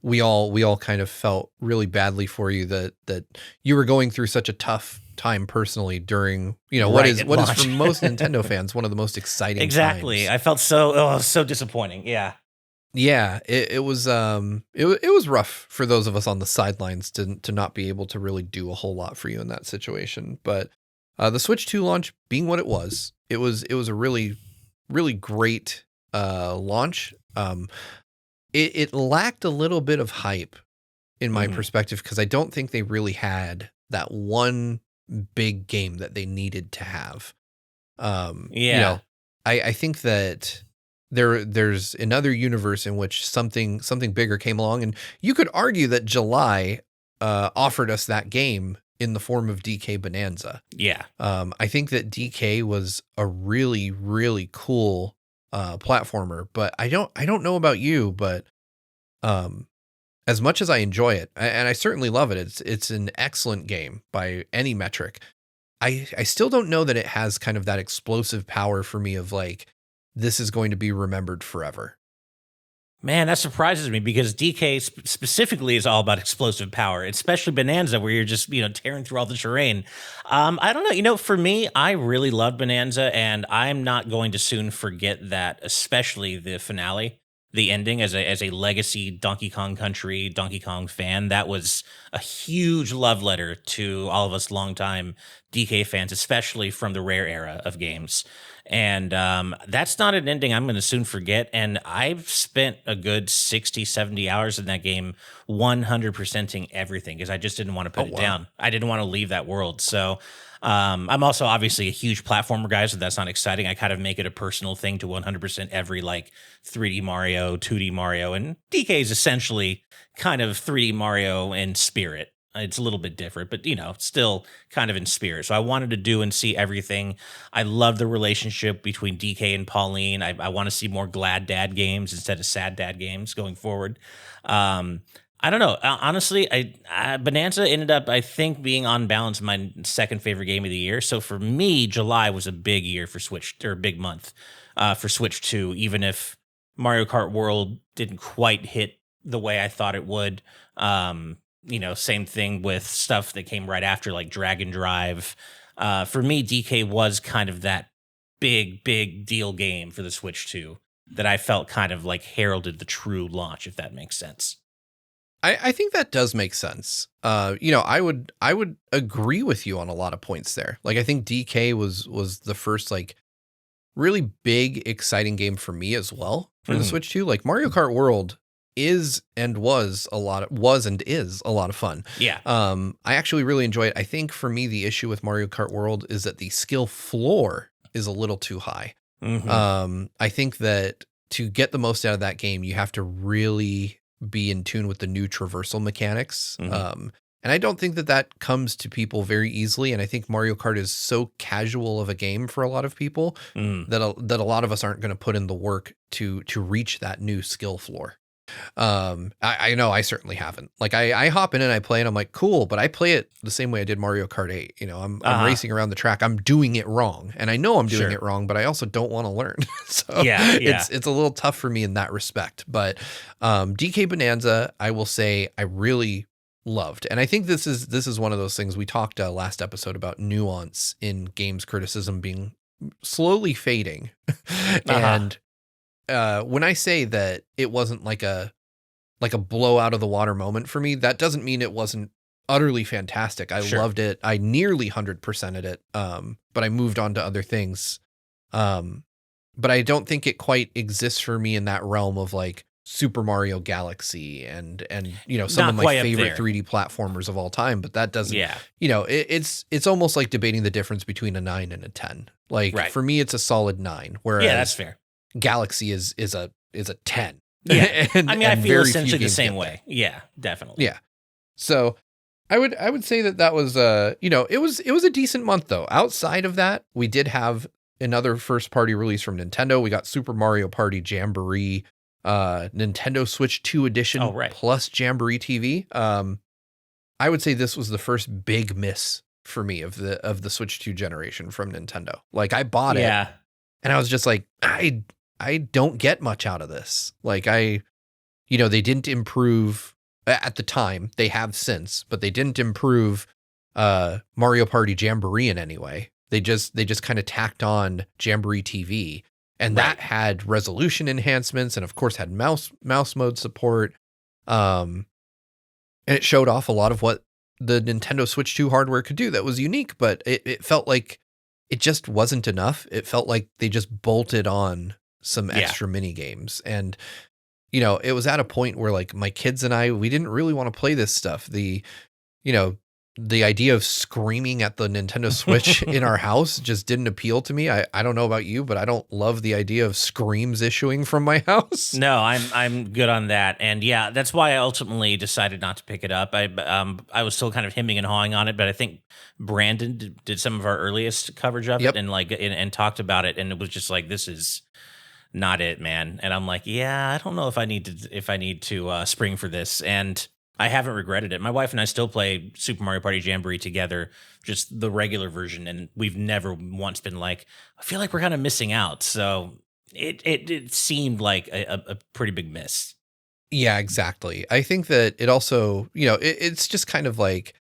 we all kind of felt really badly for you that you were going through such a tough time personally during, what is for most Nintendo fans one of the most exciting Exactly. times. I felt so disappointing. Yeah. Yeah, it was it was rough for those of us on the sidelines to not be able to really do a whole lot for you in that situation. But the Switch 2 launch being what it was a really, really great launch. It lacked a little bit of hype in my perspective because I don't think they really had that one big game that they needed to have. I think that there's another universe in which something bigger came along, and you could argue that July offered us that game in the form of DK Bonanza. Yeah. I think that DK was a really, really cool platformer, but I don't know about you, but as much as I enjoy it, and I certainly love it, it's an excellent game by any metric. I still don't know that it has kind of that explosive power for me of like, this is going to be remembered forever. Man, that surprises me because DK specifically is all about explosive power, especially Bonanza, where you're just, tearing through all the terrain. I don't know. For me, I really loved Bonanza, and I'm not going to soon forget that, especially the finale. the ending as a legacy Donkey Kong Country, Donkey Kong fan. That was a huge love letter to all of us longtime DK fans, especially from the Rare era of games. And that's not an ending I'm going to soon forget. And I've spent a good 60, 70 hours in that game 100%ing everything because I just didn't want to put it down. I didn't want to leave that world. So I'm also obviously a huge platformer guy, so that's not exciting. I kind of make it a personal thing to 100% every like 3D Mario, 2D Mario, and DK is essentially kind of 3D Mario in spirit. It's a little bit different, but still kind of in spirit. So I wanted to do and see everything. I love the relationship between DK and Pauline. I want to see more glad dad games instead of sad dad games going forward. I don't know. Honestly, Bonanza ended up, I think, being on balance my second favorite game of the year. So for me, July was a big year for Switch, or a big month for Switch 2, even if Mario Kart World didn't quite hit the way I thought it would. Same thing with stuff that came right after, like Dragon Drive. For me, DK was kind of that big deal game for the Switch 2 that I felt kind of like heralded the true launch, if that makes sense. I think that does make sense. I would agree with you on a lot of points there. Like, I think DK was the first like really big, exciting game for me as well for the Switch 2. Like Mario Kart World is and is a lot of fun. Yeah. I actually really enjoy it. I think for me, the issue with Mario Kart World is that the skill floor is a little too high. I think that to get the most out of that game, you have to really be in tune with the new traversal mechanics. And I don't think that comes to people very easily. And I think Mario Kart is so casual of a game for a lot of people that a lot of us aren't going to put in the work to reach that new skill floor. I know I certainly haven't. Like I hop in and I play and I'm like, cool, but I play it the same way I did Mario Kart 8. I'm racing around the track. I'm doing it wrong. And I know I'm doing it wrong, but I also don't want to learn. So it's a little tough for me in that respect. But DK Bonanza, I will say I really loved. And I think this is one of those things we talked last episode about nuance in games criticism being slowly fading. And when I say that it wasn't like a blow out of the water moment for me, that doesn't mean it wasn't utterly fantastic. I loved it. I nearly 100%ed it. But I moved on to other things. But I don't think it quite exists for me in that realm of like Super Mario Galaxy and some of my favorite 3D platformers of all time. But that doesn't, it's almost like debating the difference between a 9 and a 10. Like for me, it's a solid 9. Whereas that's fair. Galaxy is a 10. Yeah. I feel essentially the same way. Yeah, definitely. Yeah. So I would say that was it was a decent month though. Outside of that, we did have another first party release from Nintendo. We got Super Mario Party Jamboree, Nintendo Switch 2 edition plus Jamboree TV. I would say this was the first big miss for me of the Switch 2 generation from Nintendo. Like I bought it and I was just like, I don't get much out of this. Like they didn't improve at the time. They have since, but they didn't improve Mario Party Jamboree in any way. They just kind of tacked on Jamboree TV, and that had resolution enhancements, and of course had mouse mode support. And it showed off a lot of what the Nintendo Switch 2 hardware could do that was unique, but it felt like it just wasn't enough. It felt like they just bolted on some extra mini games. And, it was at a point where like my kids and I, we didn't really want to play this stuff. The idea of screaming at the Nintendo Switch in our house just didn't appeal to me. I don't know about you, but I don't love the idea of screams issuing from my house. No, I'm good on that. And yeah, that's why I ultimately decided not to pick it up. I was still kind of hemming and hawing on it, but I think Brandon did some of our earliest coverage of it and talked about it. And it was just like, this is not it, man. And I'm like, yeah, I don't know if I need to spring for this. And I haven't regretted it. My wife and I still play Super Mario Party Jamboree together, just the regular version, and we've never once been like, I feel like we're kind of missing out. So it seemed like a pretty big miss. Yeah, exactly. I think that it also, it's just kind of like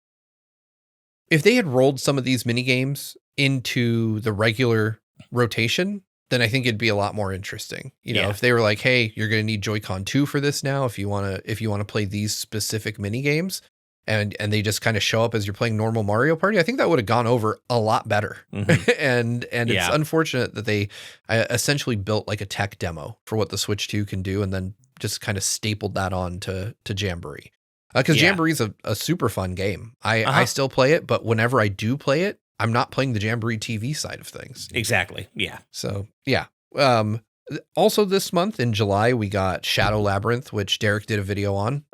if they had rolled some of these mini games into the regular rotation, then I think it'd be a lot more interesting. You know, Yeah. if they were like, "Hey, you're going to need Joy-Con 2 for this now if you want to play these specific mini games." And they just kind of show up as you're playing normal Mario Party, I think that would have gone over a lot better. Mhm. and it's Yeah. unfortunate that they essentially built like a tech demo for what the Switch 2 can do, and then just kind of stapled that on to Jamboree. Because Yeah. Jamboree's a super fun game. I Uh-huh. still play it, but whenever I do play it, I'm not playing the Jamboree TV side of things. Exactly. Yeah. So yeah. Also this month in July, we got Shadow Labyrinth, which Derek did a video on.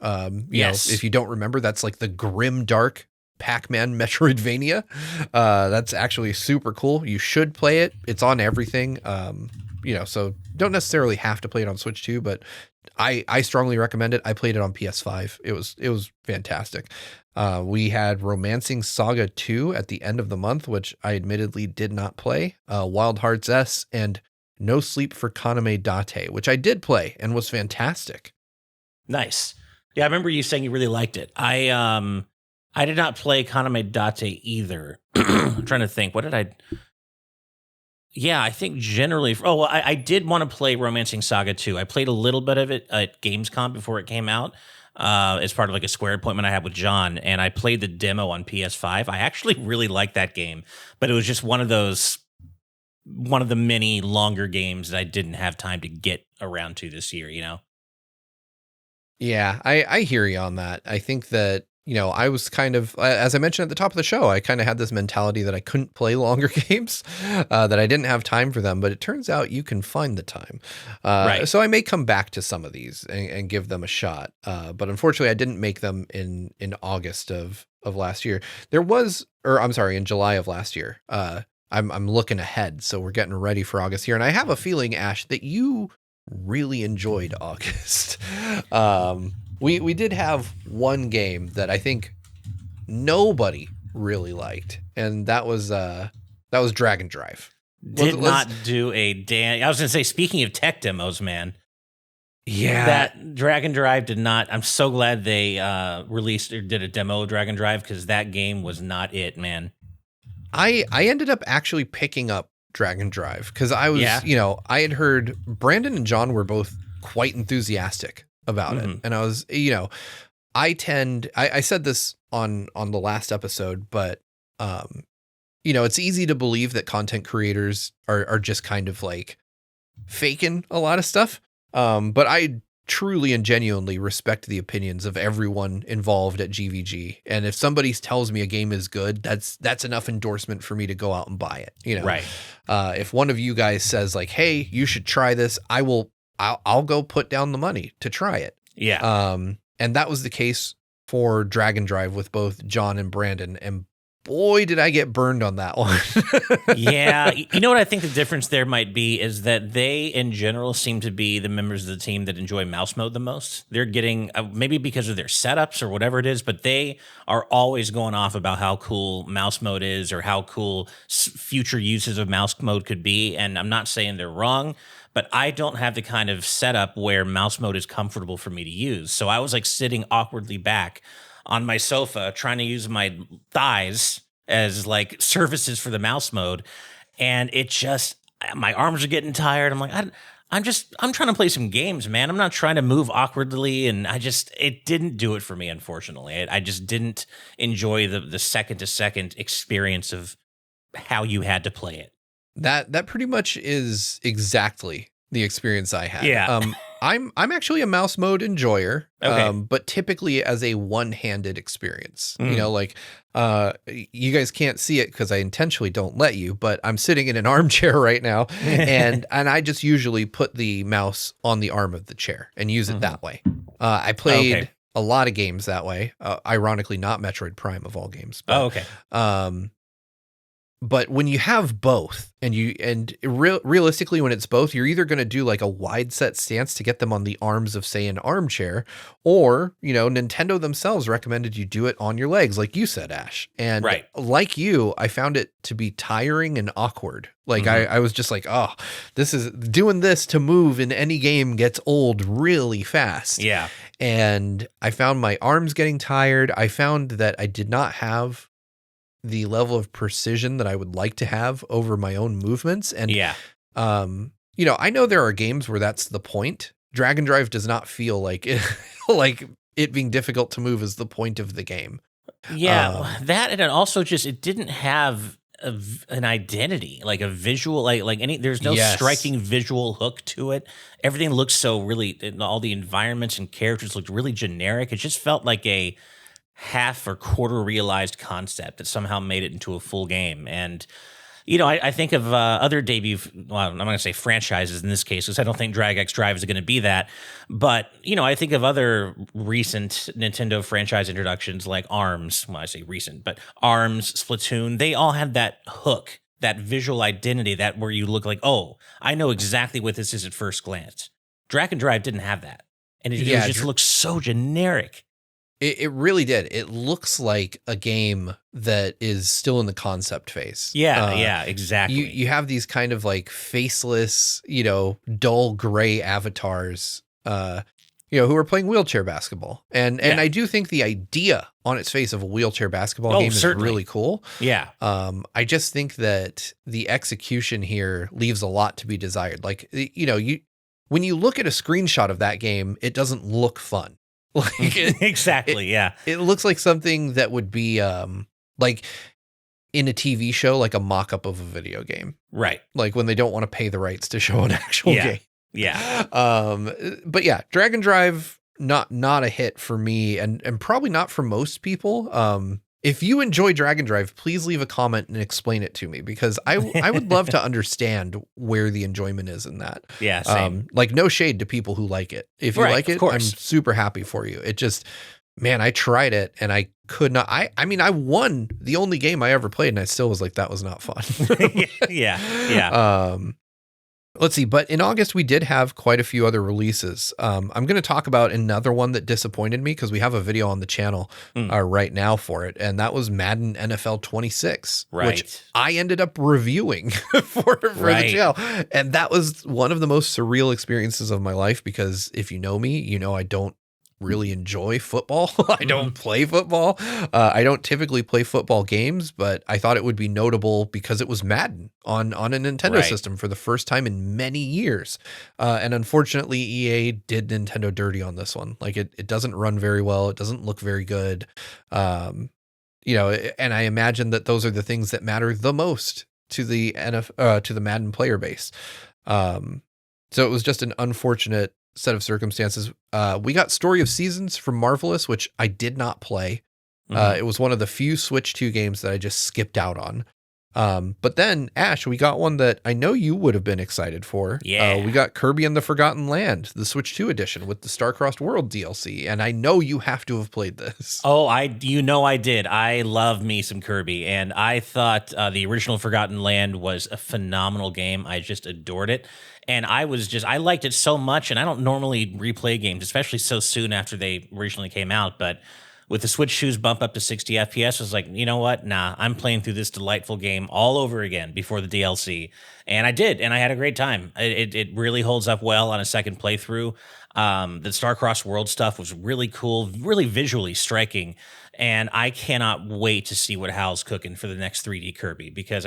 Yes. If you don't remember, that's like the grim dark Pac-Man Metroidvania. That's actually super cool. You should play it. It's on everything. So don't necessarily have to play it on Switch 2, but I strongly recommend it. I played it on PS5. It was fantastic. We had Romancing Saga 2 at the end of the month, which I admittedly did not play. Wild Hearts S and No Sleep for Kaname Date, which I did play and was fantastic. Nice. Yeah, I remember you saying you really liked it. I did not play Kaname Date either. I'm trying to think. What did I? Yeah, I think generally. Oh, well, I did want to play Romancing Saga 2. I played a little bit of it at Gamescom before it came out. As part of like a Square appointment I had with John, and I played the demo on PS5. I actually really liked that game, but it was just one of the many longer games that I didn't have time to get around to this year, you know? Yeah, I hear you on that. I think that, I was kind of, as I mentioned at the top of the show, I kind of had this mentality that I couldn't play longer games, that I didn't have time for them, but it turns out you can find the time. Right. So I may come back to some of these and give them a shot. But unfortunately I didn't make them in August of last year. In July of last year. I'm looking ahead, so we're getting ready for August here. And I have a feeling, Ash, that you really enjoyed August. We did have one game that I think nobody really liked, and that was Dragon Drive. Did not do a damn. I was going to say, speaking of tech demos, man. Yeah. That Dragon Drive did not. I'm so glad they released or did a demo of Dragon Drive, because that game was not it, man. I ended up actually picking up Dragon Drive because I was, I had heard Brandon and John were both quite enthusiastic about it. And I was, I said this on the last episode, but, it's easy to believe that content creators are just kind of like faking a lot of stuff. But I truly and genuinely respect the opinions of everyone involved at GVG. And if somebody tells me a game is good, that's enough endorsement for me to go out and buy it. Right. If one of you guys says like, "Hey, you should try this," I'll go put down the money to try it. Yeah. And that was the case for Dragon Drive with both John and Brandon. And boy, did I get burned on that one. Yeah. You know what I think the difference there might be is that they, in general, seem to be the members of the team that enjoy mouse mode the most. They're getting, maybe because of their setups or whatever it is, but they are always going off about how cool mouse mode is or how cool future uses of mouse mode could be. And I'm not saying they're wrong, but I don't have the kind of setup where mouse mode is comfortable for me to use. So I was like sitting awkwardly back on my sofa trying to use my thighs as like surfaces for the mouse mode, and it just, my arms are getting tired. I'm like, I'm trying to play some games, man. I'm not trying to move awkwardly, and it didn't do it for me, unfortunately. I just didn't enjoy the second to second experience of how you had to play it. That pretty much is exactly the experience I had. Yeah. I'm actually a mouse mode enjoyer, Okay. but typically as a one-handed experience. You guys can't see it because I intentionally don't let you, but I'm sitting in an armchair right now, and I just usually put the mouse on the arm of the chair and use it that way. I played a lot of games that way. Ironically, not Metroid Prime of all games. But, but when you have both, and realistically, when it's both, you're either going to do like a wide set stance to get them on the arms of, say, an armchair, or, Nintendo themselves recommended you do it on your legs, like you said, Ash. And like you, I found it to be tiring and awkward. Like I was just like, oh, doing this to move in any game gets old really fast. Yeah. And I found my arms getting tired. I found that I did not have the level of precision that I would like to have over my own movements. And I know there are games where that's the point. Drag and Drive does not feel like it, like it being difficult to move is the point of the game. Yeah, that, and it also just, it didn't have an identity, like a visual, like any. There's no striking visual hook to it. Everything looks so really. All the environments and characters looked really generic. It just felt like a half or quarter realized concept that somehow made it into a full game. And I think of other debut, well, I'm not going to say franchises in this case, because I don't think Drag X Drive is going to be that. But, I think of other recent Nintendo franchise introductions like ARMS. Well, I say recent, but ARMS, Splatoon, they all had that hook, that visual identity, that where you look like, oh, I know exactly what this is at first glance. Drag and Drive didn't have that. And it just looks so generic. It really did. It looks like a game that is still in the concept phase. Yeah, exactly. You have these kind of like faceless, dull gray avatars, who are playing wheelchair basketball. And I do think the idea on its face of a wheelchair basketball game is really cool. Yeah. I just think that the execution here leaves a lot to be desired. Like, when you look at a screenshot of that game, it doesn't look fun. Like exactly, yeah. It looks like something that would be like in a TV show, like a mock-up of a video game. Right. Like when they don't want to pay the rights to show an actual game. Yeah. But yeah, Drag and Drive, not a hit for me and probably not for most people. If you enjoy Drag and Drive, please leave a comment and explain it to me, because I would love to understand where the enjoyment is in that. Yeah, same. Like no shade to people who like it. If you like it, I'm super happy for you. It just, man, I tried it and I could not. I mean, I won the only game I ever played and I still was like, that was not fun. Yeah. Let's see. But in August, we did have quite a few other releases. I'm going to talk about another one that disappointed me because we have a video on the channel right now for it. And that was Madden NFL 26, which I ended up reviewing for the channel. And that was one of the most surreal experiences of my life, because if you know me, I don't really enjoy football. I don't play football. I don't typically play football games, but I thought it would be notable because it was Madden on a Nintendo system for the first time in many years. And unfortunately, EA did Nintendo dirty on this one. Like it doesn't run very well. It doesn't look very good. And I imagine that those are the things that matter the most to the to the Madden player base. So it was just an unfortunate set of circumstances. We got Story of Seasons from Marvelous, which I did not play. It was one of the few Switch 2 games that I just skipped out on. But then, Ash, we got one that I know you would have been excited for. Yeah. We got Kirby and the Forgotten Land, the Switch 2 edition with the Star-Crossed World DLC, and I know you have to have played this. Oh, I did. I love me some Kirby, and I thought the original Forgotten Land was a phenomenal game. I just adored it. And I liked it so much, and I don't normally replay games, especially so soon after they originally came out, but with the Switch 2's bump up to 60 FPS, I was like, you know what? Nah, I'm playing through this delightful game all over again before the DLC. And I did, and I had a great time. It really holds up well on a second playthrough. The Star-Crossed World stuff was really cool, really visually striking. And I cannot wait to see what Hal's cooking for the next 3D Kirby, because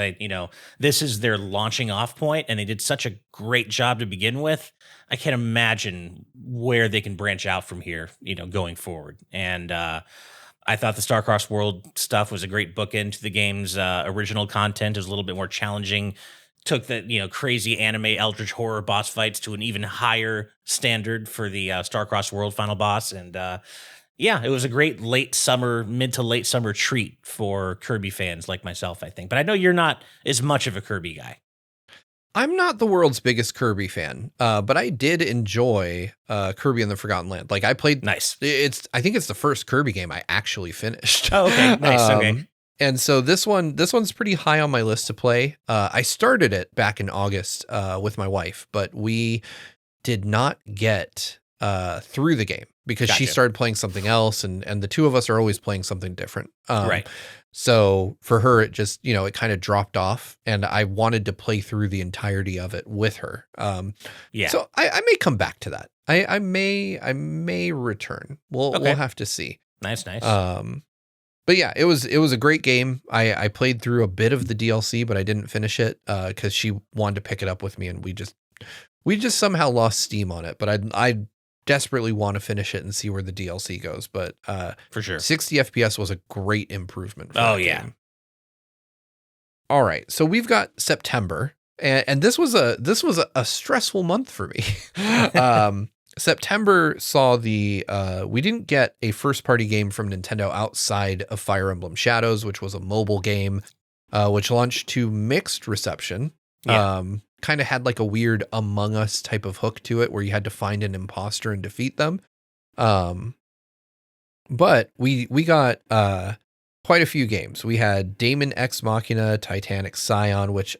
this is their launching off point, and they did such a great job to begin with. I can't imagine where they can branch out from here, going forward. And I thought the Star-Crossed World stuff was a great bookend to the game's original content. It was a little bit more challenging. Took the crazy anime eldritch horror boss fights to an even higher standard for the Star-Crossed World final boss, and it was a great mid to late summer treat for Kirby fans like myself, I think. But I know you're not as much of a Kirby guy. I'm not the world's biggest Kirby fan, but I did enjoy Kirby and the Forgotten Land. Like I played. Nice. I think it's the first Kirby game I actually finished. Oh, okay. Nice. Okay. And so this one's pretty high on my list to play. I started it back in August with my wife, but we did not get through the game because she started playing something else, and the two of us are always playing something different. Right. So for her, it just, it kind of dropped off, and I wanted to play through the entirety of it with her. So I may come back to that. I may return. We'll have to see. Nice. But yeah, it was a great game. I played through a bit of the DLC, but I didn't finish it because she wanted to pick it up with me, and we just somehow lost steam on it. But I desperately want to finish it and see where the DLC goes. But For sure. 60 FPS was a great improvement for Oh, that yeah. game. All right, so we've got September, and this was a stressful month for me. September saw we didn't get a first party game from Nintendo outside of Fire Emblem Shadows, which was a mobile game, which launched to mixed reception. Yeah. Kind of had like a weird Among Us type of hook to it where you had to find an imposter and defeat them. But we got quite a few games. We had Daemon X Machina, Titanic Scion, which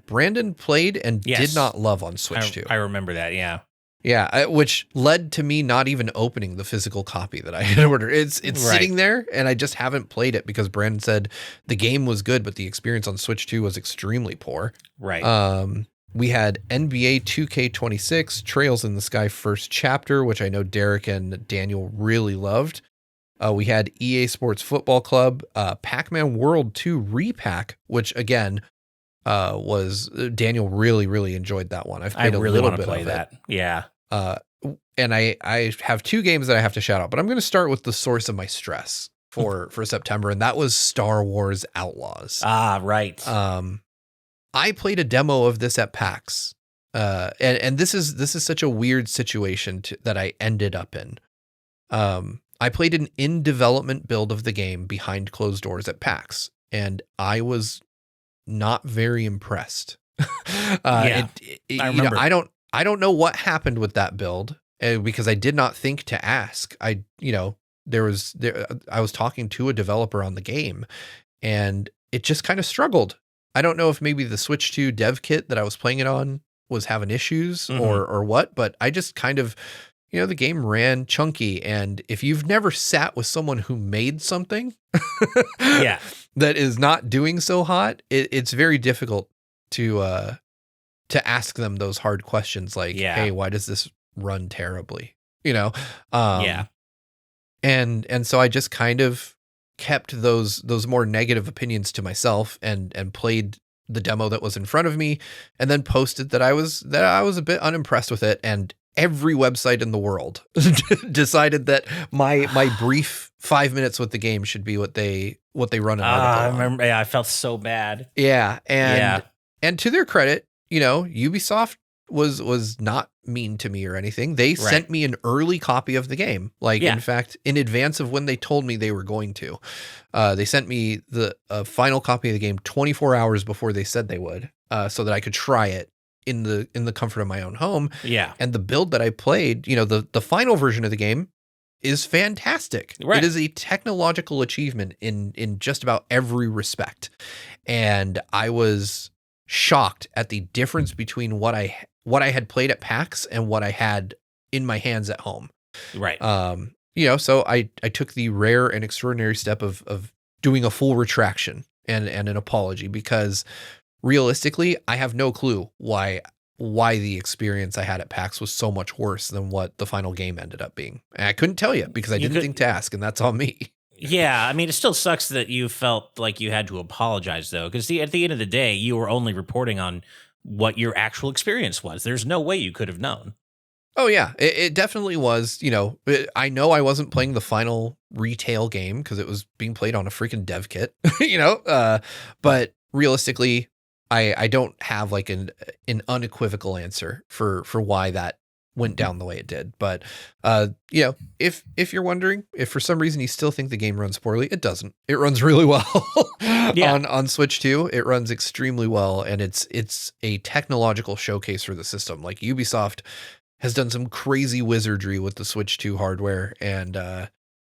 Brandon played and did not love on Switch 2. I remember that, yeah. Yeah, which led to me not even opening the physical copy that I had ordered. It's sitting there, and I just haven't played it because Brandon said the game was good, but the experience on Switch 2 was extremely poor. Right. We had NBA 2K26, Trails in the Sky First Chapter, which I know Derek and Daniel really loved. We had EA Sports Football Club, Pac-Man World 2 Repack, which again was Daniel really enjoyed that one. I've played a little bit of that. Yeah. And I have two games that I have to shout out, but I'm going to start with the source of my stress for September, and that was Star Wars Outlaws. Ah, right. I played a demo of this at PAX, and this is such a weird situation that I ended up in. I played an in development build of the game behind closed doors at PAX, and I was not very impressed. I remember. I don't know what happened with that build because I did not think to ask. I was talking to a developer on the game, and it just kind of struggled. I don't know if maybe the Switch 2 dev kit that I was playing it on was having issues or what, but I just kind of, the game ran chunky. And if you've never sat with someone who made something that is not doing so hot, it's very difficult to ask them those hard questions like, hey, why does this run terribly? And so I just kind of kept those more negative opinions to myself and played the demo that was in front of me, and then posted that I was a bit unimpressed with it, and every website in the world decided that my brief 5 minutes with the game should be what they run an article I on. remember. Yeah, I felt so bad. Yeah, and to their credit, Ubisoft was not mean to me or anything. They sent me an early copy of the game. In fact, in advance of when they told me they were going to. They sent me the final copy of the game 24 hours before they said they would, so that I could try it in the comfort of my own home. Yeah. And the build that I played, the final version of the game is fantastic. Right. It is a technological achievement in just about every respect. And I was shocked at the difference between what I had played at PAX and what I had in my hands at home. Right. So I took the rare and extraordinary step of doing a full retraction and an apology, because realistically, I have no clue why the experience I had at PAX was so much worse than what the final game ended up being. And I couldn't tell you because I didn't think to ask, and that's on me. Yeah, I mean, it still sucks that you felt like you had to apologize, though, because at the end of the day, you were only reporting on what your actual experience was. There's no way you could have known. Oh, yeah, it definitely was. I know I wasn't playing the final retail game because it was being played on a freaking dev kit, but realistically, I don't have like an unequivocal answer for why that went down the way it did. But, if you're wondering, if for some reason you still think the game runs poorly, it doesn't. It runs really well on Switch 2. It runs extremely well, and it's a technological showcase for the system. Like, Ubisoft has done some crazy wizardry with the Switch 2 hardware. And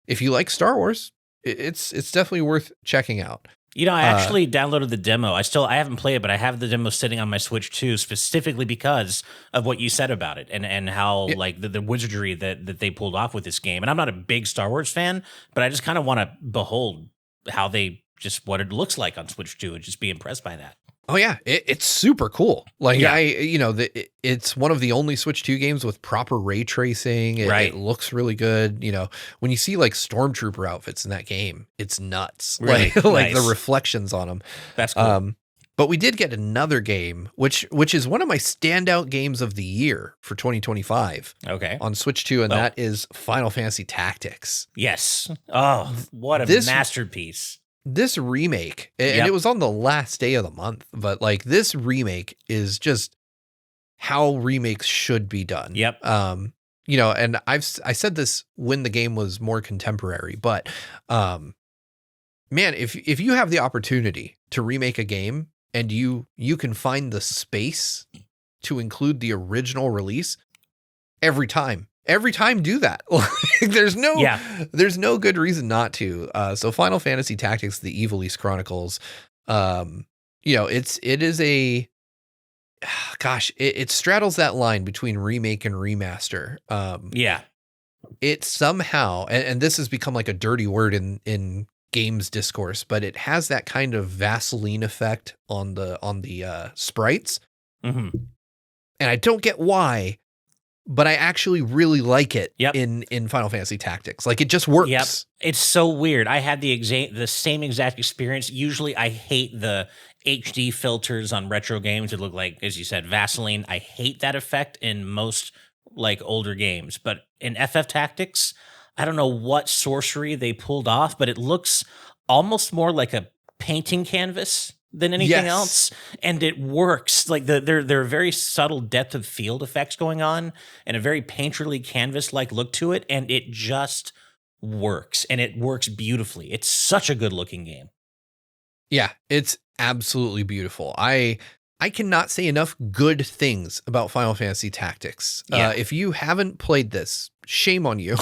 if you like Star Wars, it's definitely worth checking out. I actually downloaded the demo. I haven't played it, but I have the demo sitting on my Switch 2 specifically because of what you said about it and how like the wizardry that they pulled off with this game. And I'm not a big Star Wars fan, but I just kind of want to behold how what it looks like on Switch 2 and just be impressed by that. Oh yeah, it's super cool. Like Yeah. it's one of the only Switch 2 games with proper ray tracing. It looks really good. When you see like Stormtrooper outfits in that game, it's nuts. Really? Like the Nice. reflections on them. That's cool. But we did get another game, which is one of my standout games of the year for 2025 Okay. on Switch 2, and that is Final Fantasy Tactics. Yes. Oh, what a masterpiece. This remake, and Yep. it was on the last day of the month, but like this remake is just how remakes should be done. Yep. And I said this when the game was more contemporary, but man, if you have the opportunity to remake a game and you can find the space to include the original release, every time do that. There's no good reason not to. So Final Fantasy Tactics, the Evil East Chronicles, it straddles that line between remake and remaster. It somehow, and this has become like a dirty word in games discourse, but it has that kind of Vaseline effect on the sprites. Mm-hmm. And I don't get why, but I actually really like it Yep. in Final Fantasy Tactics. Like it just works. Yep. It's so weird. I had the same exact experience. Usually I hate the HD filters on retro games. It look like, as you said, Vaseline. I hate that effect in most like older games. But in FF Tactics, I don't know what sorcery they pulled off, but it looks almost more like a painting canvas than anything else, and it works. Like there are very subtle depth of field effects going on, and a very painterly canvas-like look to it, and it just works, and it works beautifully. It's such a good-looking game. Yeah, it's absolutely beautiful. I cannot say enough good things about Final Fantasy Tactics. If you haven't played this, shame on you.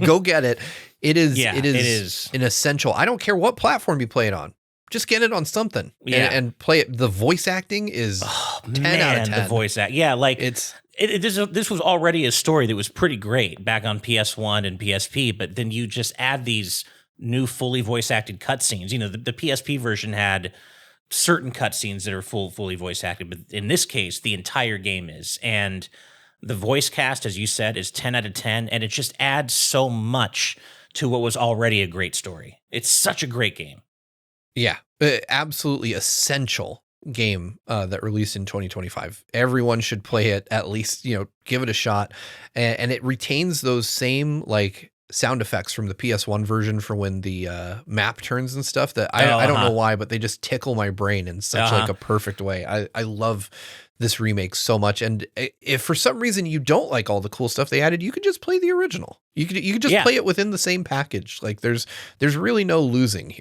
Go get it. It is an essential. I don't care what platform you play it on. Just get it on something and play it. The voice acting is 10 out of 10. The voice act. Yeah, like this was already a story that was pretty great back on PS1 and PSP, but then you just add these new fully voice acted cutscenes. The PSP version had certain cutscenes that are fully voice acted, but in this case, the entire game is. And the voice cast, as you said, is 10 out of 10, and it just adds so much to what was already a great story. It's such a great game. Yeah, absolutely essential game that released in 2025. Everyone should play it, at least, give it a shot. And it retains those same like sound effects from the PS1 version for when the map turns and stuff that I don't know why, but they just tickle my brain in such like a perfect way. I love this remake so much. And if for some reason you don't like all the cool stuff they added, you could just play the original. You could just play it within the same package. Like there's really no losing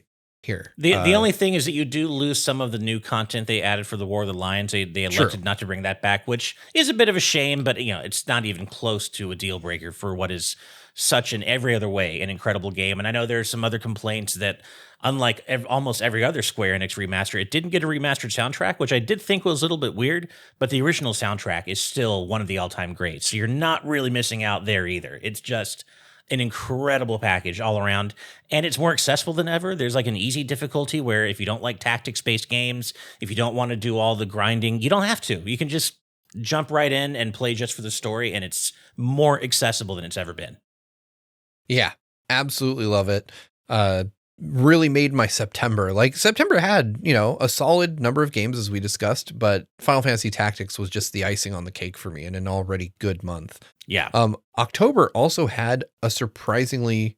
here. The only thing is that you do lose some of the new content they added for the War of the Lions. They elected not to bring that back, which is a bit of a shame, but it's not even close to a deal breaker for what is such in every other way an incredible game. And I know there's some other complaints that, unlike almost every other Square Enix remaster, it didn't get a remastered soundtrack, which I did think was a little bit weird, but the original soundtrack is still one of the all-time greats. So you're not really missing out there either. It's just an incredible package all around, and it's more accessible than ever. There's like an easy difficulty where if you don't like tactics-based games, if you don't want to do all the grinding, you don't have to. You can just jump right in and play just for the story, and it's more accessible than it's ever been. Yeah, absolutely love it. Really made my September. Like September had, a solid number of games as we discussed, but Final Fantasy Tactics was just the icing on the cake for me in an already good month. Yeah. October also had a surprisingly,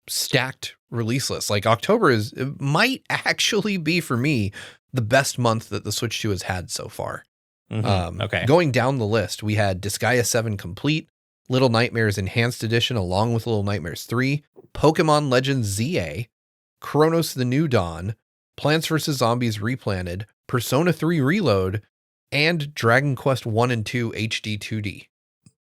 stacked release list. Like October might actually be for me the best month that the Switch 2 has had so far. Mm-hmm. Okay. Going down the list, we had Disgaea 7 Complete, Little Nightmares Enhanced Edition along with Little Nightmares 3, Pokemon Legends ZA, Chronos the New Dawn, Plants vs. Zombies Replanted, Persona 3 Reload, and Dragon Quest 1 and 2 HD 2D.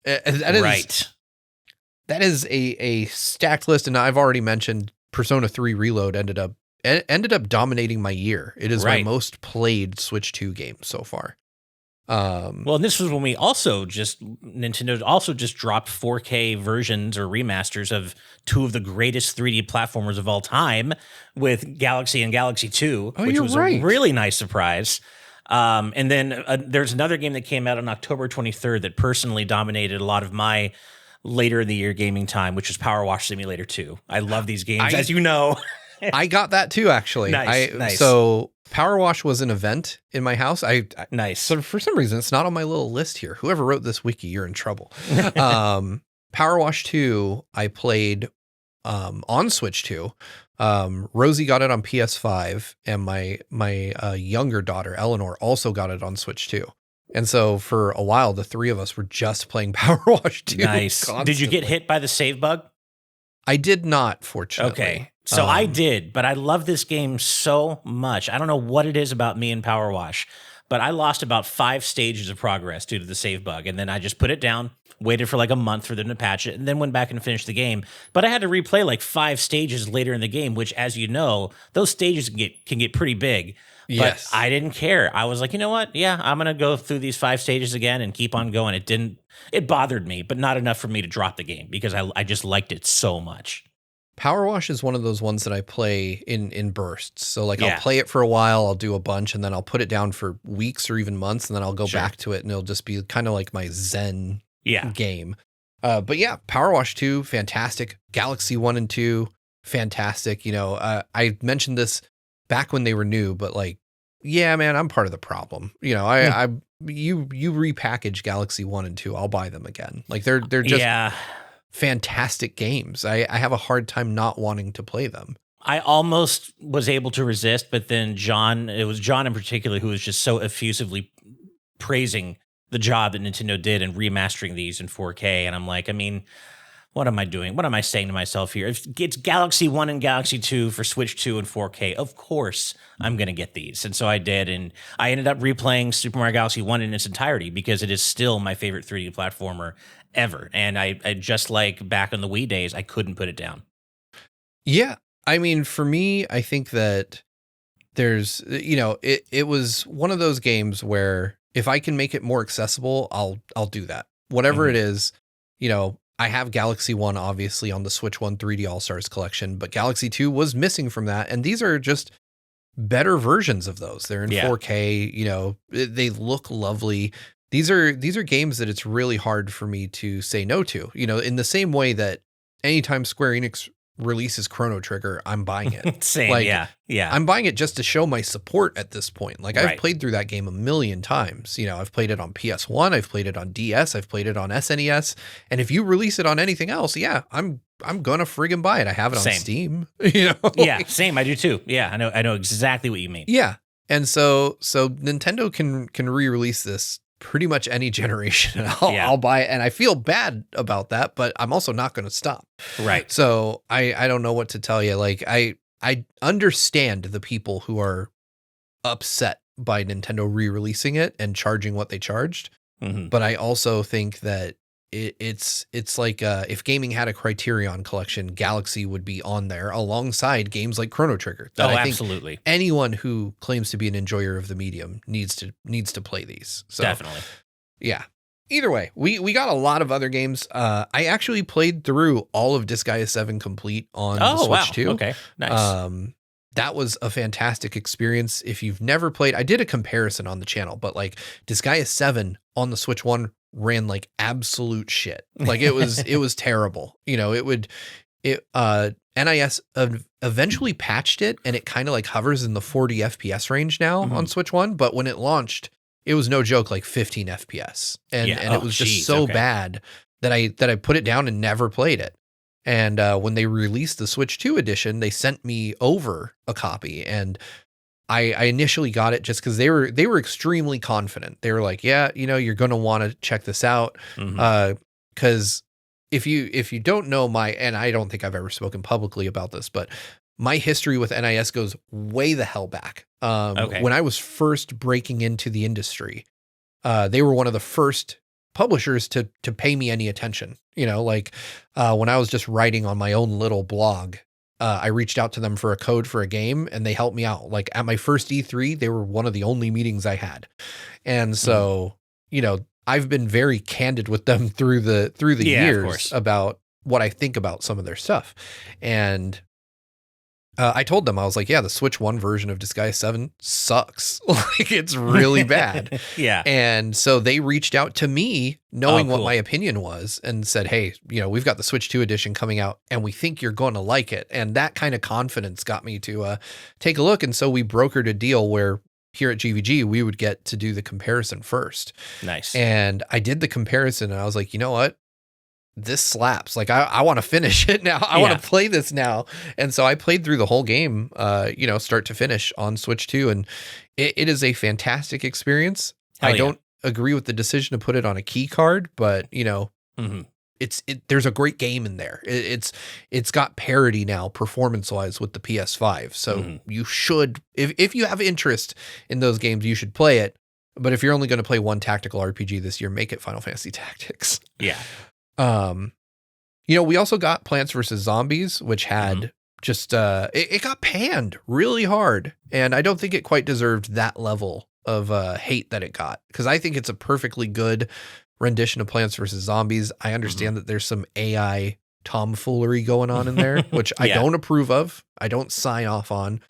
That is a stacked list, and I've already mentioned Persona 3 Reload ended up dominating my year. It is my most played Switch 2 game so far. Well, and this was when Nintendo also just dropped 4K versions or remasters of two of the greatest 3D platformers of all time with Galaxy and Galaxy 2, Oh, which you're was right. a really nice surprise. And then there's another game that came out on October 23rd that personally dominated a lot of my later in the year gaming time, which was Power Wash Simulator 2. I love these games, as you know. I got that too, actually. Nice. So Power Wash was an event in my house. Nice. So for some reason, it's not on my little list here. Whoever wrote this wiki, you're in trouble. Power Wash 2, I played on Switch 2. Rosie got it on PS5, and my younger daughter, Eleanor, also got it on Switch 2. And so for a while, the three of us were just playing Power Wash 2. Nice. Constantly. Did you get hit by the save bug? I did not, fortunately. Okay. So I did, but I love this game so much. I don't know what it is about me and Power Wash, but I lost about 5 stages of progress due to the save bug. And then I just put it down, waited for like a month for them to patch it, and then went back and finished the game. But I had to replay like 5 stages later in the game, which, as you know, those stages can get pretty big. Yes. But I didn't care. I was like, you know what? Yeah, I'm going to go through these 5 stages again and keep on going. It bothered me, but not enough for me to drop the game because I just liked it so much. Power Wash is one of those ones that I play in bursts. So like I'll play it for a while, I'll do a bunch, and then I'll put it down for weeks or even months, and then I'll go back to it, and it'll just be kind of like my Zen game. But yeah, Power Wash 2, fantastic. Galaxy 1 and 2, fantastic. You know, I mentioned this back when they were new, but like, yeah, man, I'm part of the problem. You know, you repackage Galaxy 1 and 2, I'll buy them again. Like they're just fantastic games. I have a hard time not wanting to play them. I almost was able to resist, but then it was John in particular who was just so effusively praising the job that Nintendo did in remastering these in 4K. And I'm like, I mean, what am I doing? What am I saying to myself here? If it's Galaxy 1 and Galaxy 2 for Switch 2 and 4K, of course I'm going to get these. And so I did. And I ended up replaying Super Mario Galaxy 1 in its entirety because it is still my favorite 3D platformer ever. And I just like back in the Wii days, I couldn't put it down. Yeah. I mean, for me, I think that there's, you know, it was one of those games where if I can make it more accessible, I'll do that. Whatever it is, you know, I have Galaxy 1 obviously on the Switch 1 3D All-Stars collection, but Galaxy 2 was missing from that. And these are just better versions of those. They're in 4K, you know, they look lovely. These are games that it's really hard for me to say no to, you know, in the same way that anytime Square Enix releases Chrono Trigger, I'm buying it. Same, like, yeah. I'm buying it just to show my support at this point. Like I've played through that game a million times. You know, I've played it on PS1, I've played it on DS, I've played it on SNES, and if you release it on anything else, I'm gonna friggin' buy it. I have it on Steam. You know, yeah, same. I do too. Yeah, I know exactly what you mean. Yeah, and so Nintendo can re-release this pretty much any generation. I'll buy it, and I feel bad about that, but I'm also not going to stop. Right. So I don't know what to tell you. Like I understand the people who are upset by Nintendo re-releasing it and charging what they charged, but I also think that it's like if gaming had a Criterion collection, Galaxy would be on there alongside games like Chrono Trigger. I think absolutely. Anyone who claims to be an enjoyer of the medium needs to play these. So, definitely. Yeah. Either way, we got a lot of other games. I actually played through all of Disgaea 7 complete on the Switch 2. Okay, nice. That was a fantastic experience. If you've never played, I did a comparison on the channel, but like Disgaea 7 on the Switch 1 ran like absolute shit. Like it was terrible. You know, NIS eventually patched it, and it kind of like hovers in the 40 FPS range now on Switch 1. But when it launched, it was no joke, like 15 FPS. And it was just so bad that I put it down and never played it. And when they released the Switch 2 edition, they sent me over a copy, and I initially got it just because they were extremely confident. They were like, yeah, you know, you're going to want to check this out. Because if you don't know and I don't think I've ever spoken publicly about this, but my history with NIS goes way the hell back. When I was first breaking into the industry, they were one of the first publishers to pay me any attention. You know, like when I was just writing on my own little blog, I reached out to them for a code for a game, and they helped me out. Like at my first E3, they were one of the only meetings I had. And so I've been very candid with them through the Yeah, of years course. about what I think about some of their stuff. And I told them, I was like, yeah, the Switch 1 version of Disguise 7 sucks. Like, it's really bad. Yeah. And so they reached out to me knowing what cool. my opinion was and said, hey, we've got the Switch 2 edition coming out and we think you're going to like it. And that kind of confidence got me to take a look. And so we brokered a deal where here at GVG, we would get to do the comparison first. Nice. And I did the comparison and I was like, you know what? This slaps. Like, I want to finish it now. I want to play this now. And so I played through the whole game, start to finish on Switch 2. And it is a fantastic experience. Hell I don't agree with the decision to put it on a key card, but there's a great game in there. It's got parity now performance wise with the PS5. So you should, if you have interest in those games, you should play it. But if you're only going to play one tactical RPG this year, make it Final Fantasy Tactics. Yeah. We also got Plants vs. Zombies, which had just, it got panned really hard. And I don't think it quite deserved that level of hate that it got. Because I think it's a perfectly good rendition of Plants vs. Zombies. I understand that there's some AI tomfoolery going on in there, which I don't approve of. I don't sign off on.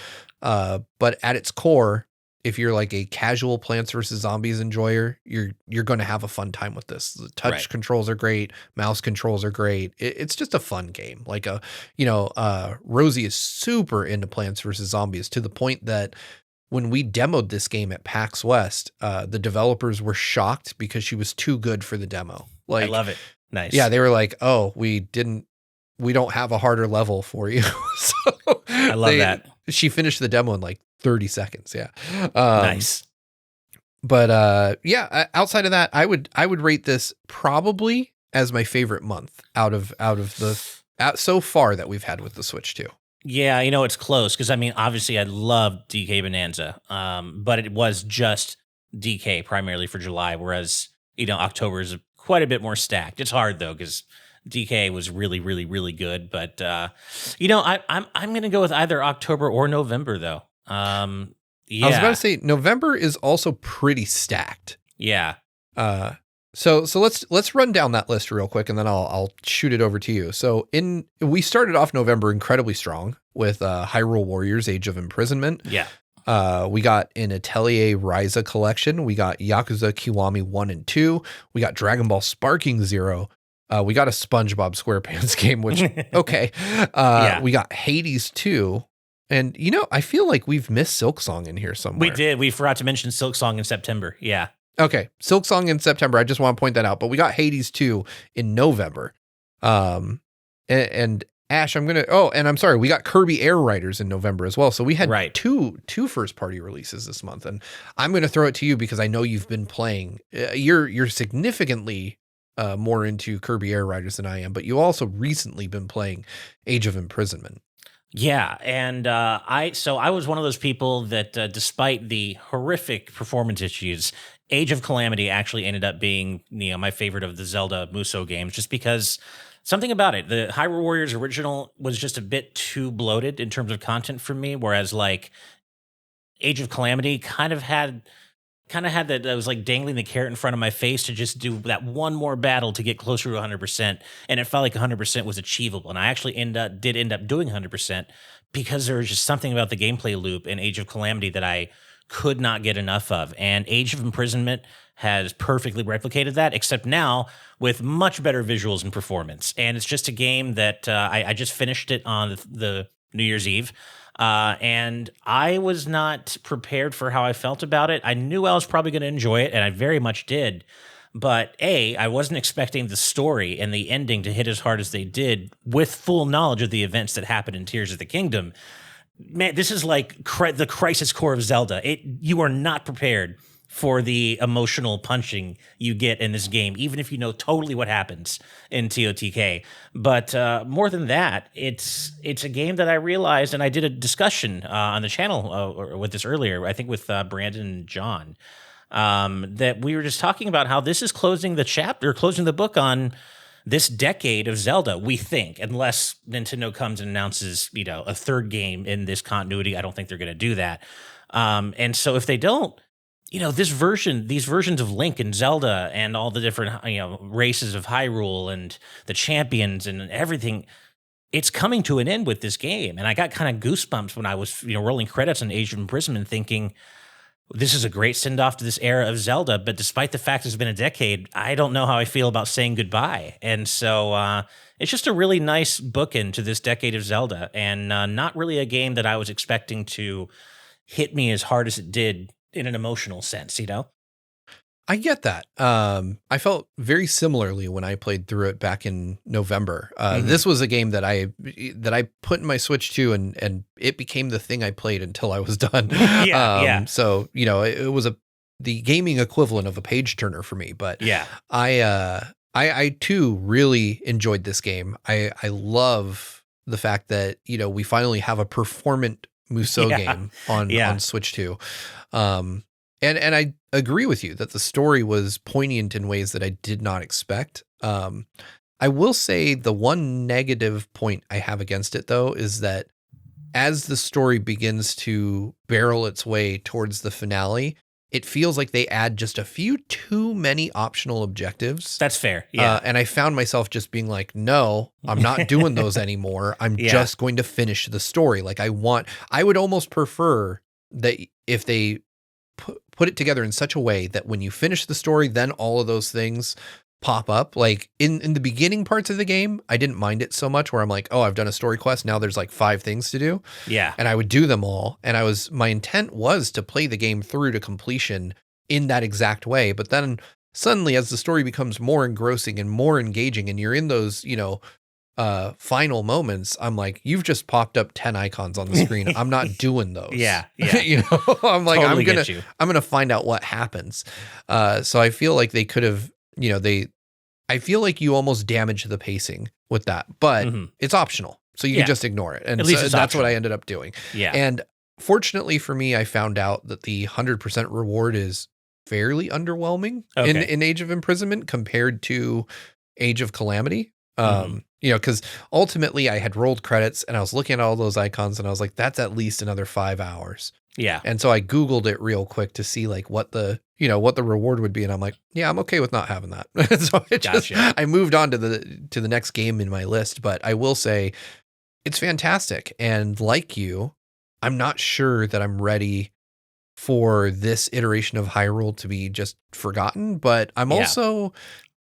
But at its core, if you're like a casual Plants vs. Zombies enjoyer, you're going to have a fun time with this. The touch controls are great. Mouse controls are great. It's just a fun game. Like Rosie is super into Plants vs. Zombies to the point that when we demoed this game at PAX West, the developers were shocked because she was too good for the demo. Like, I love it. Nice. Yeah, they were like, "Oh, we don't have a harder level for you." So I love that. She finished the demo in like 30 seconds. Yeah. Nice. But outside of that, I would rate this probably as my favorite month out of so far that we've had with the Switch 2. Yeah, it's close because obviously I love DK Bonanza, but it was just DK primarily for July, whereas October is quite a bit more stacked. It's hard though because DK was really, really, really good, but I'm gonna go with either October or November though. Yeah. I was about to say November is also pretty stacked. Yeah. So let's run down that list real quick, and then I'll shoot it over to you. So we started off November incredibly strong with Hyrule Warriors: Age of Imprisonment. Yeah. We got an Atelier Ryza collection. We got Yakuza Kiwami 1 and 2. We got Dragon Ball Sparking Zero. We got a SpongeBob SquarePants game, which okay. We got Hades 2. And I feel like we've missed Silksong in here somewhere. We did. We forgot to mention Silksong in September. Yeah. Okay, Silksong in September. I just want to point that out. But we got Hades 2 in November. And Ash, and I'm sorry, we got Kirby Air Riders in November as well. So we had two first party releases this month. And I'm going to throw it to you because I know you've been playing. You're significantly more into Kirby Air Riders than I am, but you also recently been playing Age of Imprisonment. Yeah, and I was one of those people that despite the horrific performance issues, Age of Calamity actually ended up being my favorite of the Zelda Musou games, just because something about it. The Hyrule Warriors original was just a bit too bloated in terms of content for me, whereas like Age of Calamity kind of had that. I was like dangling the carrot in front of my face to just do that one more battle to get closer to 100%, and it felt like 100% was achievable. And I actually did end up doing 100% because there was just something about the gameplay loop in Age of Calamity that I could not get enough of. And Age of Imprisonment has perfectly replicated that, except now with much better visuals and performance. And it's just a game that I just finished it on the New Year's Eve. And I was not prepared for how I felt about it. I knew I was probably going to enjoy it, and I very much did. But I wasn't expecting the story and the ending to hit as hard as they did with full knowledge of the events that happened in Tears of the Kingdom. Man, this is like the crisis core of Zelda. You are not prepared for the emotional punching you get in this game, even if you know totally what happens in TOTK. But more than that, it's a game that I realized, and I did a discussion on the channel with this earlier, I think with Brandon and John, that we were just talking about how this is closing the book on this decade of Zelda, we think, unless Nintendo comes and announces, a third game in this continuity. I don't think they're going to do that. And so if they don't, these versions of Link and Zelda and all the different, races of Hyrule and the champions and everything, it's coming to an end with this game. And I got kind of goosebumps when I was, rolling credits on Age of Imprisonment thinking, this is a great send-off to this era of Zelda. But despite the fact it's been a decade, I don't know how I feel about saying goodbye. And so it's just a really nice bookend to this decade of Zelda, and not really a game that I was expecting to hit me as hard as it did in an emotional sense, I get that. I felt very similarly when I played through it back in November. This was a game that I put in my Switch 2, and it became the thing I played until I was done. Yeah. So, it was the gaming equivalent of a page turner for me, but Yeah. I too really enjoyed this game. I love the fact that, we finally have a performant Musou game on Switch 2. And I agree with you that the story was poignant in ways that I did not expect. I will say the one negative point I have against it, though, is that as the story begins to barrel its way towards the finale, it feels like they add just a few too many optional objectives. That's fair. Yeah. And I found myself just being like, no, I'm not doing those anymore. I'm just going to finish the story. Like I would almost prefer that if they put it together in such a way that when you finish the story, then all of those things pop up. Like in the beginning parts of the game, I didn't mind it so much where I'm like, oh, I've done a story quest. Now there's like 5 things to do. Yeah. And I would do them all. And my intent was to play the game through to completion in that exact way. But then suddenly as the story becomes more engrossing and more engaging and you're in those, final moments, I'm like, you've just popped up 10 icons on the screen. I'm not doing those. Yeah. I'm like, Totally I'm going to find out what happens. So I feel like they could have, I feel like you almost damage the pacing with that, but it's optional. So you can just ignore it. And at least so it's that's optional. what I ended up doing. Yeah. And fortunately for me, I found out that the 100% reward is fairly underwhelming in Age of Imprisonment compared to Age of Calamity. Because ultimately I had rolled credits and I was looking at all those icons and I was like, that's at least another 5 hours. Yeah. And so I Googled it real quick to see like what the reward would be. And I'm like, yeah, I'm okay with not having that. So I moved on to the next game in my list, but I will say it's fantastic. And like you, I'm not sure that I'm ready for this iteration of Hyrule to be just forgotten, but I'm also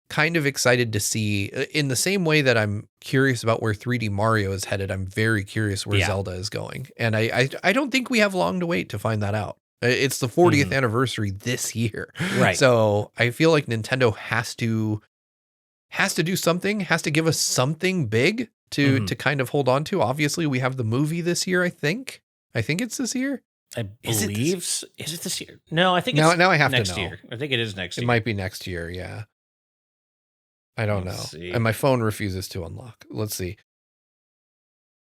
kind of excited to see, in the same way that I'm curious about where 3D Mario is headed, I'm very curious where Zelda is going. And I don't think we have long to wait to find that out. It's the 40th anniversary this year. Right. So I feel like Nintendo has to do something, has to give us something big to kind of hold on to. Obviously, we have the movie this year, I think. I think it's this year. I believe. Is it this year? No, I think now I have next to know. year. I think it is next year. It might be next year, yeah. I don't know. See. And my phone refuses to unlock. Let's see.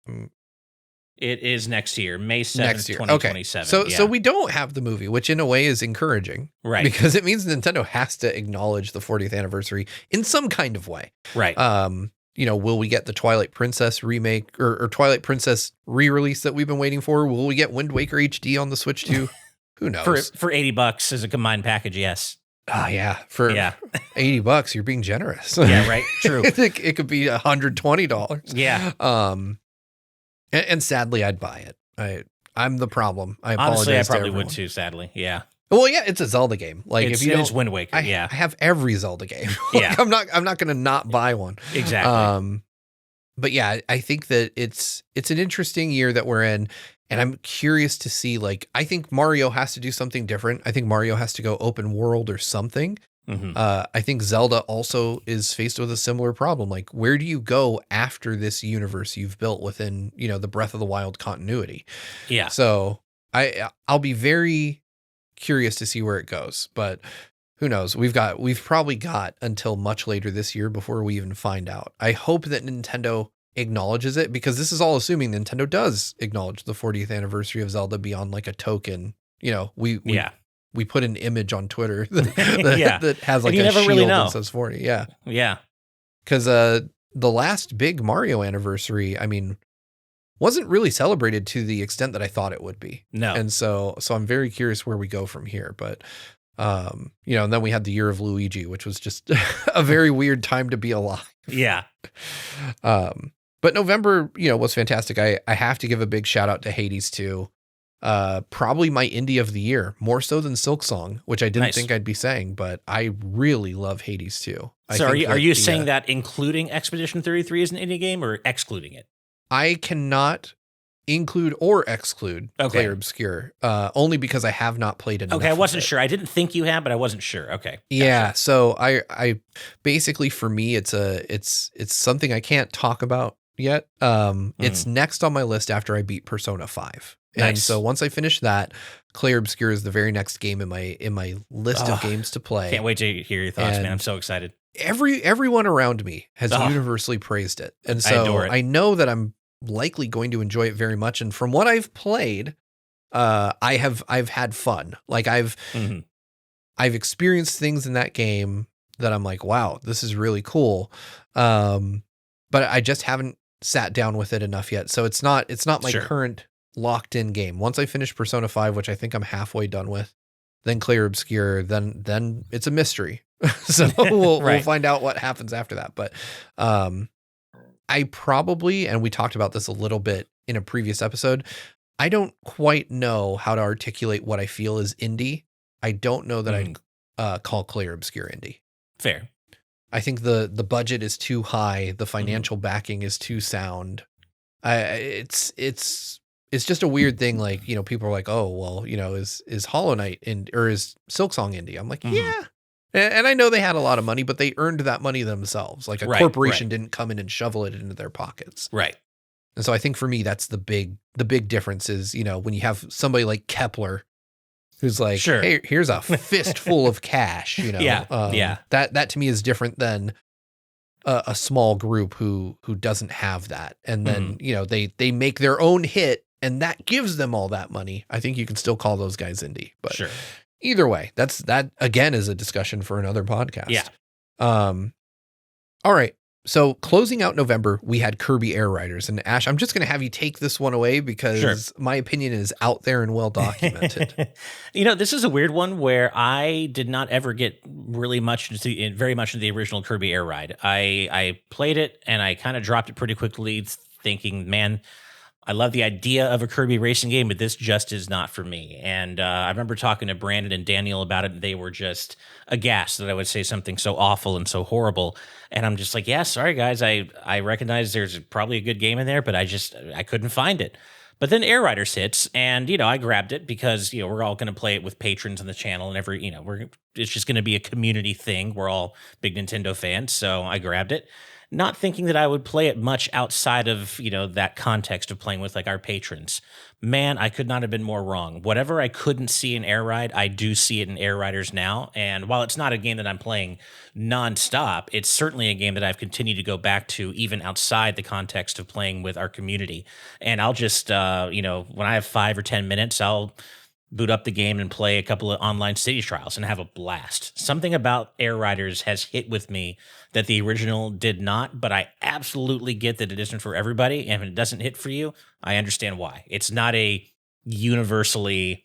It is next year, May 7th, 2027. Okay. So we don't have the movie, which in a way is encouraging. Right. Because it means Nintendo has to acknowledge the 40th anniversary in some kind of way. Right. Will we get the Twilight Princess remake or Twilight Princess re-release that we've been waiting for? Will we get Wind Waker HD on the Switch too? Who knows? For $80 as a combined package, yes. Oh yeah, for $80, you're being generous. Yeah, right. True. It could be $120. Yeah. And sadly, I'd buy it. I'm the problem. I apologize. Honestly, I probably to would too. Sadly, yeah. Well, yeah, it's a Zelda game. Like it's, if you don't, it's Wind Waker. I have every Zelda game. Like, I'm not going to not buy one. Exactly. But yeah, I think that it's an interesting year that we're in. And I'm curious to see, like, I think Mario has to do something different. I think Mario has to go open world or something. I think Zelda also is faced with a similar problem. Like, where do you go after this universe you've built within, the Breath of the Wild continuity? Yeah. So I'll be very curious to see where it goes, but who knows? We've probably got until much later this year before we even find out. I hope that Nintendo acknowledges it, because this is all assuming Nintendo does acknowledge the 40th anniversary of Zelda beyond like a token. We put an image on Twitter that has like a shield really that says 40. Yeah. Yeah. Because the last big Mario anniversary, I mean, wasn't really celebrated to the extent that I thought it would be. No. And so I'm very curious where we go from here. But, you know, and then we had the year of Luigi, which was just a very weird time to be alive. Yeah. But November, you know, was fantastic. I have to give a big shout out to Hades 2. Probably my indie of the year, more so than Silksong, which I didn't think I'd be saying, but I really love Hades 2. So are you saying that including Expedition 33 is an indie game or excluding it? I cannot include or exclude Clair Obscur, only because I have not played enough. Okay, I wasn't sure. I didn't think you had, but I wasn't sure. Okay. Gotcha. Yeah, so I basically, for me, it's something I can't talk about yet. It's next on my list after I beat Persona 5. And so once I finish that, Clair Obscur is the very next game in my list of games to play. Can't wait to hear your thoughts, man. I'm so excited. Everyone around me has universally praised it. And so I adore it. I know that I'm likely going to enjoy it very much. And from what I've played, I've had fun. Like I've experienced things in that game that I'm like, wow, this is really cool. But I just haven't sat down with it enough yet. So it's not my current locked in game. Once I finish Persona 5, which I think I'm halfway done with, then Clair Obscur, then it's a mystery. So we'll find out what happens after that. But I probably, and we talked about this a little bit in a previous episode, I don't quite know how to articulate what I feel is indie. I don't know that I'd call Clair Obscur indie. Fair. I think the budget is too high. The financial backing is too sound. It's just a weird thing. Like, you know, people are like, oh, well, you know, is Hollow Knight or is Silksong indie? I'm like, yeah. And I know they had a lot of money, but they earned that money themselves. Like a corporation didn't come in and shovel it into their pockets. Right. And so I think for me, that's the big difference is, you know, when you have somebody like Kepler who's like, hey, here's a fistful of cash, you know, that to me is different than a small group who doesn't have that. And then, you know, they make their own hit and that gives them all that money. I think you can still call those guys indie, but either way, that again is a discussion for another podcast. Yeah. All right. So closing out November, we had Kirby Air Riders. And Ash, I'm just going to have you take this one away because my opinion is out there and well documented. You know, this is a weird one where I did not ever get really very much into the original Kirby Air Ride. I played it and I kind of dropped it pretty quickly thinking, man, I love the idea of a Kirby racing game, but this just is not for me. And I remember talking to Brandon and Daniel about it, and they were just aghast that I would say something so awful and so horrible. And I'm just like, yeah, sorry, guys. I recognize there's probably a good game in there, but I couldn't find it. But then Air Riders hits, and, you know, I grabbed it because, you know, we're all going to play it with patrons on the channel, and it's just going to be a community thing. We're all big Nintendo fans, so I grabbed it. Not thinking that I would play it much outside of, you know, that context of playing with like our patrons. Man, I could not have been more wrong. Whatever I couldn't see in Air Ride, I do see it in Air Riders now. And while it's not a game that I'm playing nonstop, it's certainly a game that I've continued to go back to even outside the context of playing with our community. And I'll just, you know, when I have 5 or 10 minutes, I'll boot up the game and play a couple of online city trials and have a blast. Something about Air Riders has hit with me that the original did not, but I absolutely get that it isn't for everybody. And if it doesn't hit for you, I understand why. It's not a universally,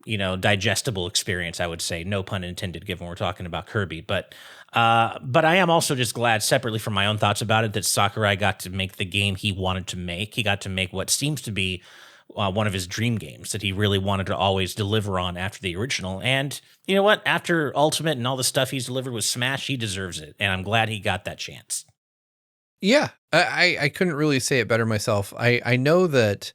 you know, digestible experience, I would say. No pun intended, given we're talking about Kirby. But I am also just glad, separately from my own thoughts about it, that Sakurai got to make the game he wanted to make. He got to make what seems to be one of his dream games that he really wanted to always deliver on after the original. And you know what? After Ultimate and all the stuff he's delivered with Smash, he deserves it. And I'm glad he got that chance. Yeah, I couldn't really say it better myself. I know that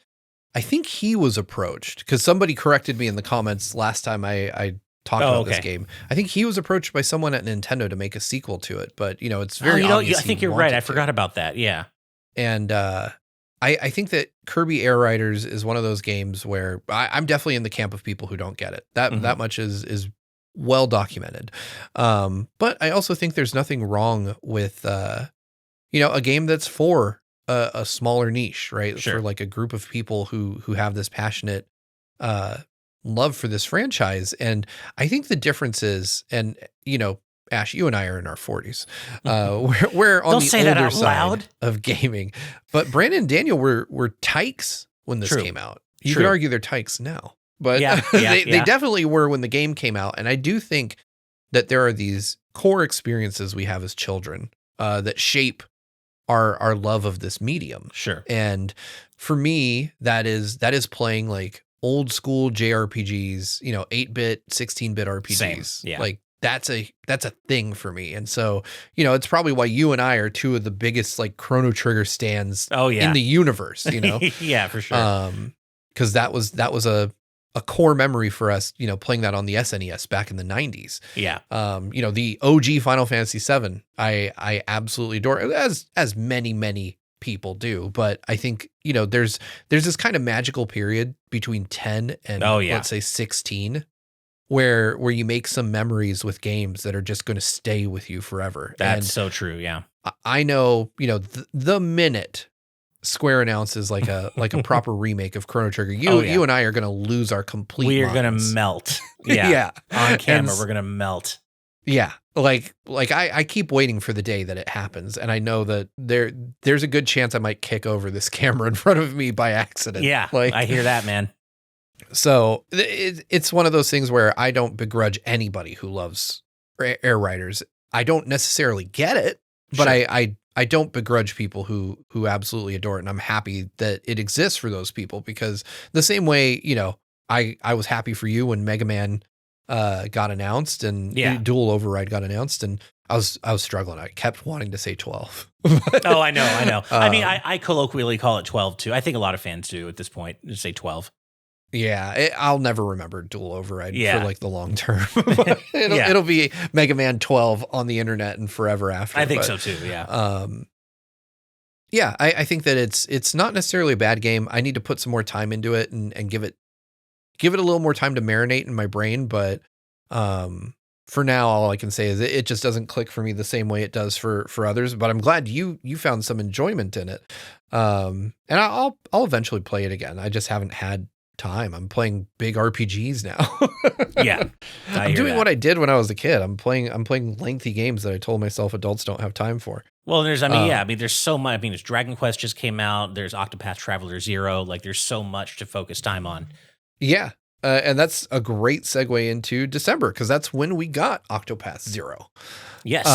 I think he was approached because somebody corrected me in the comments last time I talked about this game. I think he was approached by someone at Nintendo to make a sequel to it, but you know, it's very obvious. I think you're right. I forgot about that. Yeah. And I think that Kirby Air Riders is one of those games where I'm definitely in the camp of people who don't get it. That much is well documented. But I also think there's nothing wrong with, you know, a game that's for a smaller niche, right? Sure. For like a group of people who have this passionate love for this franchise. And I think the difference is, and, you know, Ash, you and I are in our 40s. We're on Don't the say that older out side loud. of gaming. But Brandon and Daniel were tykes when this True. came out. You True. could argue they're tykes now. But Yeah, they definitely were when the game came out. And I do think that there are these core experiences we have as children that shape our love of this medium. Sure. And for me, that is playing like old school JRPGs, 8-bit, 16-bit RPGs. Same, yeah. Like that's a thing for me. And so, it's probably why you and I are two of the biggest like Chrono Trigger stands in the universe, Yeah, for sure. Because that was a core memory for us, playing that on the SNES back in the 90s. Yeah. The OG Final Fantasy VII, I absolutely adore, as many people do. But I think, there's this kind of magical period between 10 and let's say 16 where you make some memories with games that are just going to stay with you forever. That's so true. Yeah. I know, the minute Square announces like a proper remake of Chrono Trigger, you and I are going to lose our complete We are going to minds. melt. Yeah. On camera, And we're going to melt. Yeah. Like I keep waiting for the day that it happens. And I know that there's a good chance I might kick over this camera in front of me by accident. Yeah. Like, I hear that, man. So it's one of those things where I don't begrudge anybody who loves Air Riders. I don't necessarily get it, but Sure. I don't begrudge people who absolutely adore it. And I'm happy that it exists for those people, because the same way, I was happy for you when Mega Man got announced and Dual Override got announced, and I was struggling. I kept wanting to say 12. Oh, I know. I mean, I colloquially call it 12 too. I think a lot of fans do at this point, just say 12. Yeah, I'll never remember Dual Override for like the long term. It'll be Mega Man 12 on the internet and forever after. I think so too. Yeah. Yeah, I think that it's not necessarily a bad game. I need to put some more time into it and give it a little more time to marinate in my brain. But for now, all I can say is it just doesn't click for me the same way it does for others. But I'm glad you found some enjoyment in it. And I'll eventually play it again. I just haven't had time. I'm playing big RPGs now. Yeah. I'm doing what I did when I was a kid. I'm playing lengthy games that I told myself adults don't have time for. Well, there's so much. I mean, there's Dragon Quest just came out. There's Octopath Traveler 0. Like, there's so much to focus time on. Yeah. And that's a great segue into December, because that's when we got Octopath 0. Yes.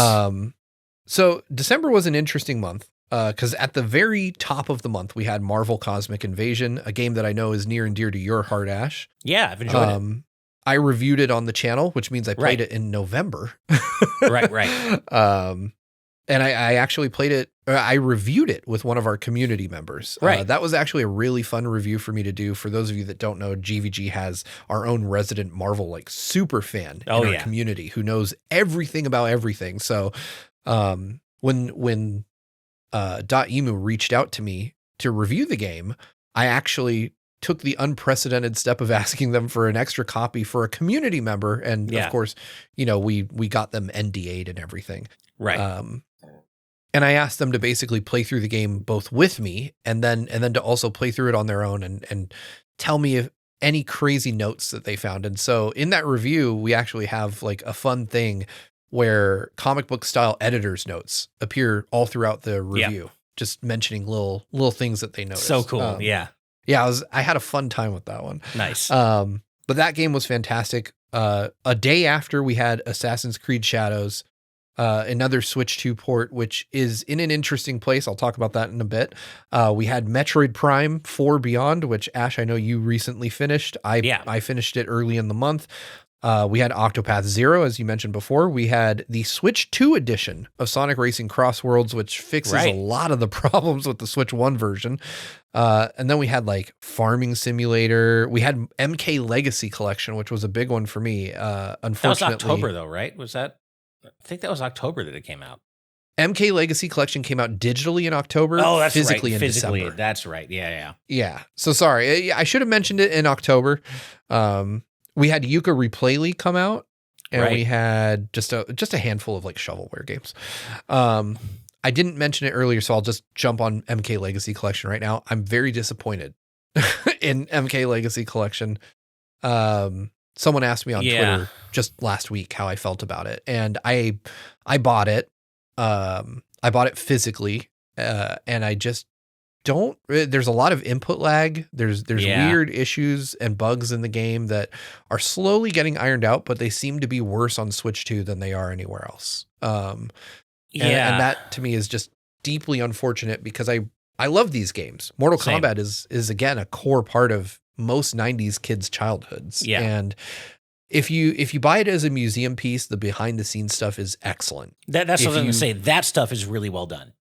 So December was an interesting month. Because at the very top of the month, we had Marvel Cosmic Invasion, a game that I know is near and dear to your heart, Ash. Yeah, I've enjoyed it. I reviewed it on the channel, which means I played it in November. Right. And I actually played it. I reviewed it with one of our community members. Right. That was actually a really fun review for me to do. For those of you that don't know, GVG has our own resident Marvel like super fan in our community who knows everything about everything. So when .emu reached out to me to review the game, I actually took the unprecedented step of asking them for an extra copy for a community member. And of course, we got them NDA'd and everything. Right. And I asked them to basically play through the game both with me and then to also play through it on their own and tell me if any crazy notes that they found. And so in that review, we actually have like a fun thing where comic book style editor's notes appear all throughout the review, just mentioning little things that they noticed. So cool. Yeah, I had a fun time with that one. Nice. But that game was fantastic. A day after, we had Assassin's Creed Shadows, another Switch 2 port, which is in an interesting place. I'll talk about that in a bit. We had Metroid Prime 4 Beyond, which Ash, I know you recently finished. I finished it early in the month. We had Octopath 0, as you mentioned before. We had the Switch 2 edition of Sonic Racing Cross Worlds, which fixes a lot of the problems with the Switch 1 version. And then we had like Farming Simulator. We had MK Legacy Collection, which was a big one for me. Unfortunately, that was October though, right? Was that? I think that was October that it came out. MK Legacy Collection came out digitally in October. Oh, that's physically right. in December. That's right. Yeah. So sorry, I should have mentioned it in October. We had Yuka Replayly come out, and we had just a handful of like shovelware games. I didn't mention it earlier, so I'll just jump on MK Legacy Collection right now. I'm very disappointed in MK Legacy Collection. someone asked me on Yeah. Twitter just last week how I felt about it, and I bought it. I bought it physically, and I just don't. There's a lot of input lag. There's Yeah. weird issues and bugs in the game that are slowly getting ironed out, but they seem to be worse on Switch 2 than they are anywhere else. And that to me is just deeply unfortunate because I love these games. Mortal Same. Kombat is again a core part of most 90s kids' childhoods. Yeah. And if you buy it as a museum piece, the behind the scenes stuff is excellent. That's what I was going to say. That stuff is really well done.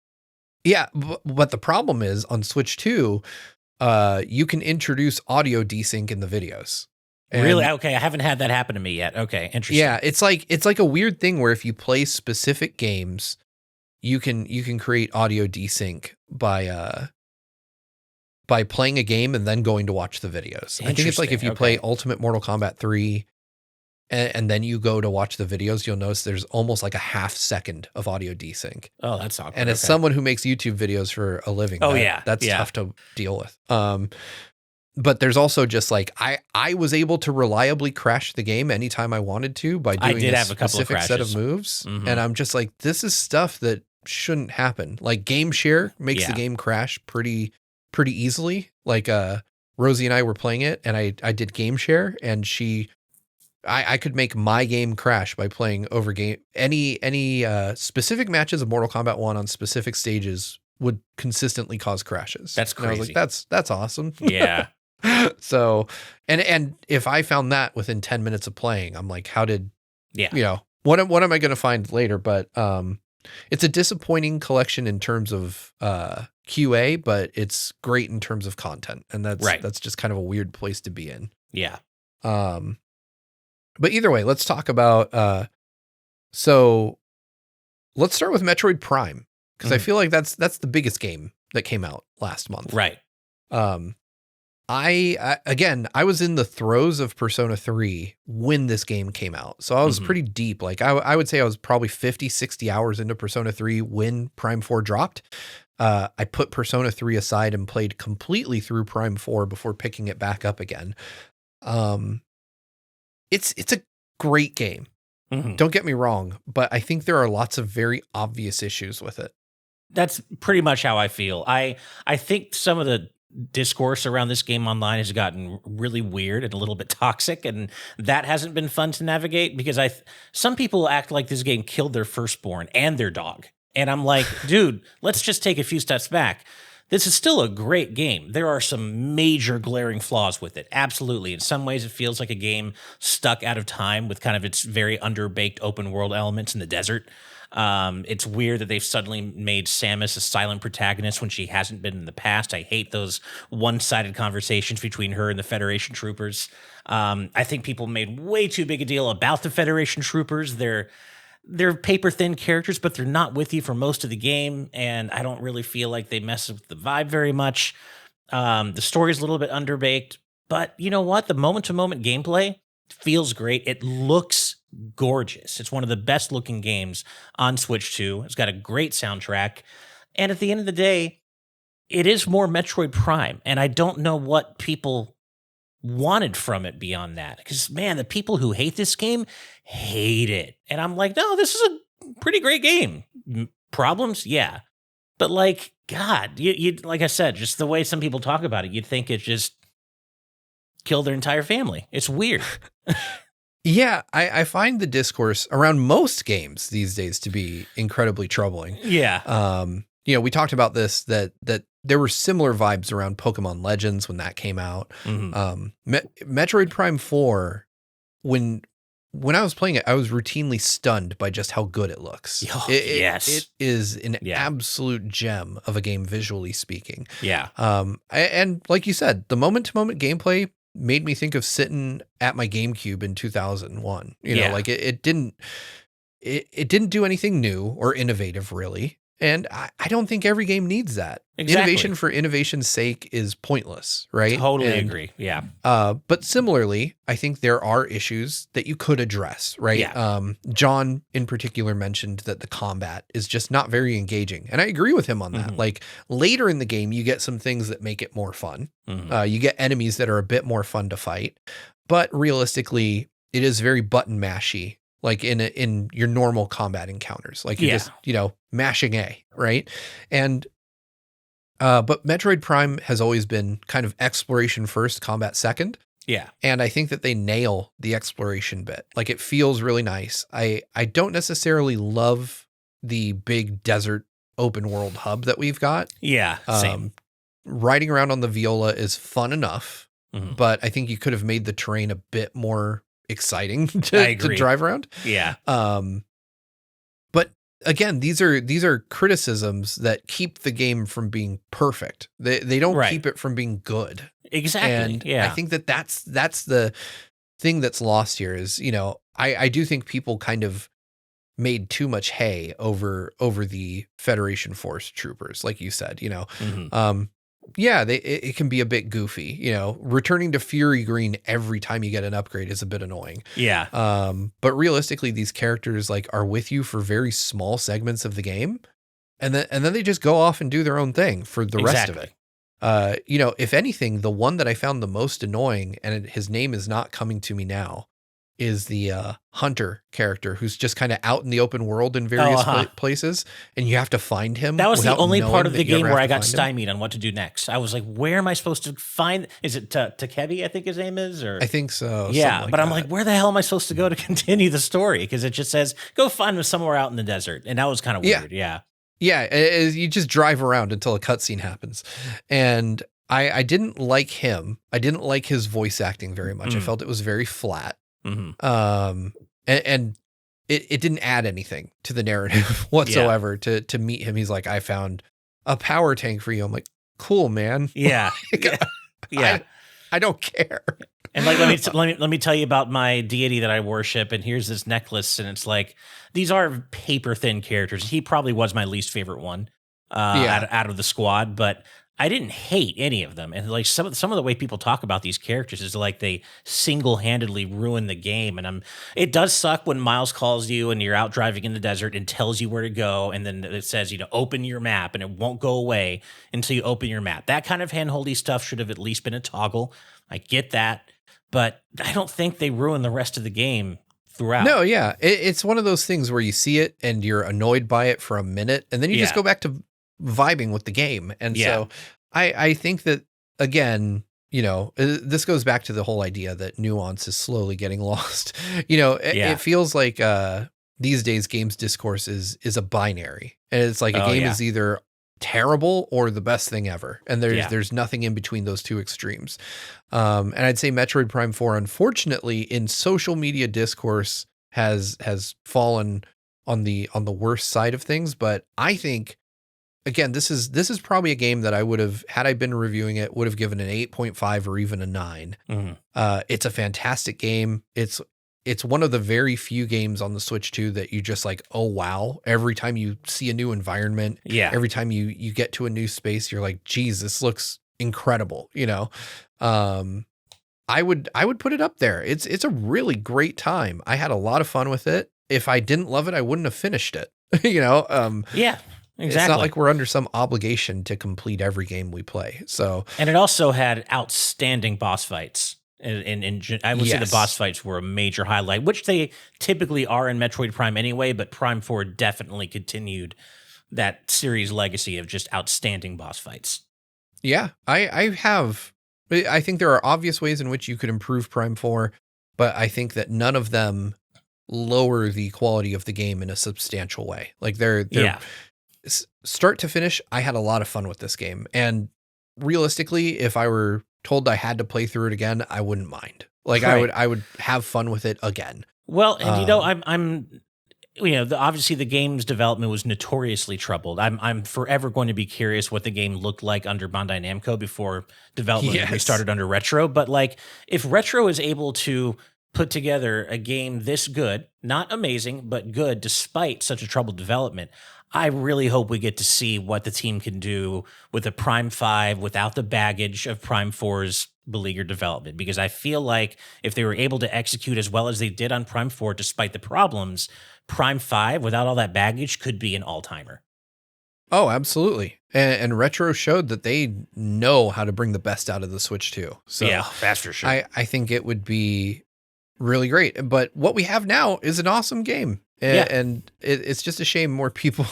Yeah, but the problem is on Switch 2, you can introduce audio desync in the videos. Really? Okay, I haven't had that happen to me yet. Okay, interesting. Yeah, it's like a weird thing where if you play specific games, you can create audio desync by playing a game and then going to watch the videos. I think it's like if you play Ultimate Mortal Kombat 3 and then you go to watch the videos, you'll notice there's almost like a half second of audio desync. Oh, that's awkward. And as someone who makes YouTube videos for a living, that's tough to deal with. But there's also just like I was able to reliably crash the game anytime I wanted to by doing a specific set of moves. Mm-hmm. And I'm just like, this is stuff that shouldn't happen. Like game share makes the game crash pretty easily. Like Rosie and I were playing it and I did game share and I could make my game crash by playing over game. Any specific matches of Mortal Kombat 1 on specific stages would consistently cause crashes. That's crazy. And I was like, that's awesome. Yeah. So, and if I found that within 10 minutes of playing, I'm like, what am I going to find later? But it's a disappointing collection in terms of QA, but it's great in terms of content. And that's just kind of a weird place to be in. Yeah. But either way, let's talk about, so let's start with Metroid Prime, because I feel like that's the biggest game that came out last month. Right. I was in the throes of Persona 3 when this game came out. So I was pretty deep. Like I would say I was probably 50, 60 hours into Persona 3 when Prime 4 dropped. I put Persona 3 aside and played completely through Prime 4 before picking it back up again. It's a great game. Mm-hmm. Don't get me wrong, but I think there are lots of very obvious issues with it. That's pretty much how I feel. I think some of the discourse around this game online has gotten really weird and a little bit toxic, and that hasn't been fun to navigate because some people act like this game killed their firstborn and their dog. And I'm like, dude, let's just take a few steps back. This is still a great game. There are some major glaring flaws with it. Absolutely. In some ways, it feels like a game stuck out of time with kind of its very underbaked open world elements in the desert. It's weird that they've suddenly made Samus a silent protagonist when she hasn't been in the past. I hate those one-sided conversations between her and the Federation troopers. I think people made way too big a deal about the Federation troopers. They're paper-thin characters, but they're not with you for most of the game, and I don't really feel like they mess with the vibe very much. The story's a little bit underbaked, but you know what? The moment-to-moment gameplay feels great. It looks gorgeous. It's one of the best-looking games on Switch 2. It's got a great soundtrack, and at the end of the day, it is more Metroid Prime, and I don't know what people wanted from it beyond that. Because, man, the people who hate this game hate it. And I'm like, no, this is a pretty great game. Problems? Yeah. But, like, God, you like I said, just the way some people talk about it, you'd think it just killed their entire family. It's weird. Yeah, I find the discourse around most games these days to be incredibly troubling. Yeah. We talked about this, that there were similar vibes around Pokemon Legends when that came out. Mm-hmm. Metroid Prime 4, when I was playing it, I was routinely stunned by just how good it looks. Oh, yes. It is an absolute gem of a game, visually speaking. Yeah. And like you said, the moment-to-moment gameplay made me think of sitting at my GameCube in 2001. You know, like it didn't do anything new or innovative, really. And I don't think every game needs that. Exactly. Innovation for innovation's sake is pointless, right? Totally agree. Yeah. But similarly, I think there are issues that you could address, right? Yeah. John in particular mentioned that the combat is just not very engaging. And I agree with him on that. Mm-hmm. Like later in the game, you get some things that make it more fun. Mm-hmm. You get enemies that are a bit more fun to fight. but realistically, it is very button mashy, like in your normal combat encounters. Like you're just, mashing A, right? And but Metroid Prime has always been kind of exploration first, combat second. Yeah. And I think that they nail the exploration bit. Like it feels really nice. I don't necessarily love the big desert open world hub that we've got. Yeah. Same. Riding around on the Viola is fun enough, but I think you could have made the terrain a bit more exciting to drive around. Yeah. But again, these are criticisms that keep the game from being perfect. They don't keep it from being good. Exactly. And yeah. I think that's the thing that's lost here is, I do think people kind of made too much hay over the Federation Force troopers, like you said, it can be a bit goofy, returning to Fury Green every time you get an upgrade is a bit annoying. Yeah. But realistically, these characters like are with you for very small segments of the game. And then they just go off and do their own thing for the rest of it. If anything, the one that I found the most annoying, and his name is not coming to me now, is the hunter character who's just kind of out in the open world in various places, and you have to find him. That was the only part of the game where I got stymied on what to do next. I was like, where am I supposed to find? Is it Takebi, I think his name is? Or I think so. Yeah, but I'm like, where the hell am I supposed to go to continue the story? Because it just says, go find him somewhere out in the desert. And that was kind of weird. Yeah. Yeah, you just drive around until a cutscene happens. And I didn't like him. I didn't like his voice acting very much. I felt it was very flat. And it didn't add anything to the narrative whatsoever to meet him. He's like, I found a power tank for you. I'm like, cool, man. Yeah. Yeah. I don't care. And like, let me tell you about my deity that I worship. And here's this necklace. And it's like, these are paper thin characters. He probably was my least favorite one out of the squad, but I didn't hate any of them. And like some of the way people talk about these characters is like they single-handedly ruin the game. And it does suck when Miles calls you and you're out driving in the desert and tells you where to go. And then it says, open your map, and it won't go away until you open your map. That kind of handholdy stuff should have at least been a toggle. I get that, but I don't think they ruin the rest of the game throughout. No, yeah. It's one of those things where you see it and you're annoyed by it for a minute, and then you just go back to vibing with the game. And so I think that, again, this goes back to the whole idea that nuance is slowly getting lost. It feels like these days games discourse is a binary, and it's like a game is either terrible or the best thing ever, and there's nothing in between those two extremes. And I'd say Metroid Prime 4, unfortunately, in social media discourse has fallen on the worst side of things. But I think, again, this is probably a game that I would have, had I been reviewing it, would have given an 8.5 or even a 9. It's a fantastic game. It's one of the very few games on the Switch 2 that you just like, oh wow, every time you see a new environment, every time you get to a new space, you're like, geez, this looks incredible. I would put it up there. It's a really great time. I had a lot of fun with it. If I didn't love it, I wouldn't have finished it. Yeah. Exactly. It's not like we're under some obligation to complete every game we play. So, and it also had outstanding boss fights. And I would say the boss fights were a major highlight, which they typically are in Metroid Prime anyway, but Prime 4 definitely continued that series legacy of just outstanding boss fights. Yeah, I think there are obvious ways in which you could improve Prime 4, but I think that none of them lower the quality of the game in a substantial way. Like they're start to finish, I had a lot of fun with this game. And realistically, if I were told I had to play through it again, I wouldn't mind. Like I would have fun with it again. Well, and I'm obviously the game's development was notoriously troubled. I'm forever going to be curious what the game looked like under Bandai Namco before development restarted under Retro. But like, if Retro is able to put together a game this good, not amazing, but good, despite such a troubled development, I really hope we get to see what the team can do with a Prime 5 without the baggage of Prime 4's beleaguered development. Because I feel like if they were able to execute as well as they did on Prime 4, despite the problems, Prime 5 without all that baggage could be an all-timer. Oh, absolutely. And Retro showed that they know how to bring the best out of the Switch 2. So Yeah, that's for sure. I think it would be really great. But what we have now is an awesome game. Yeah. And it's just a shame more people.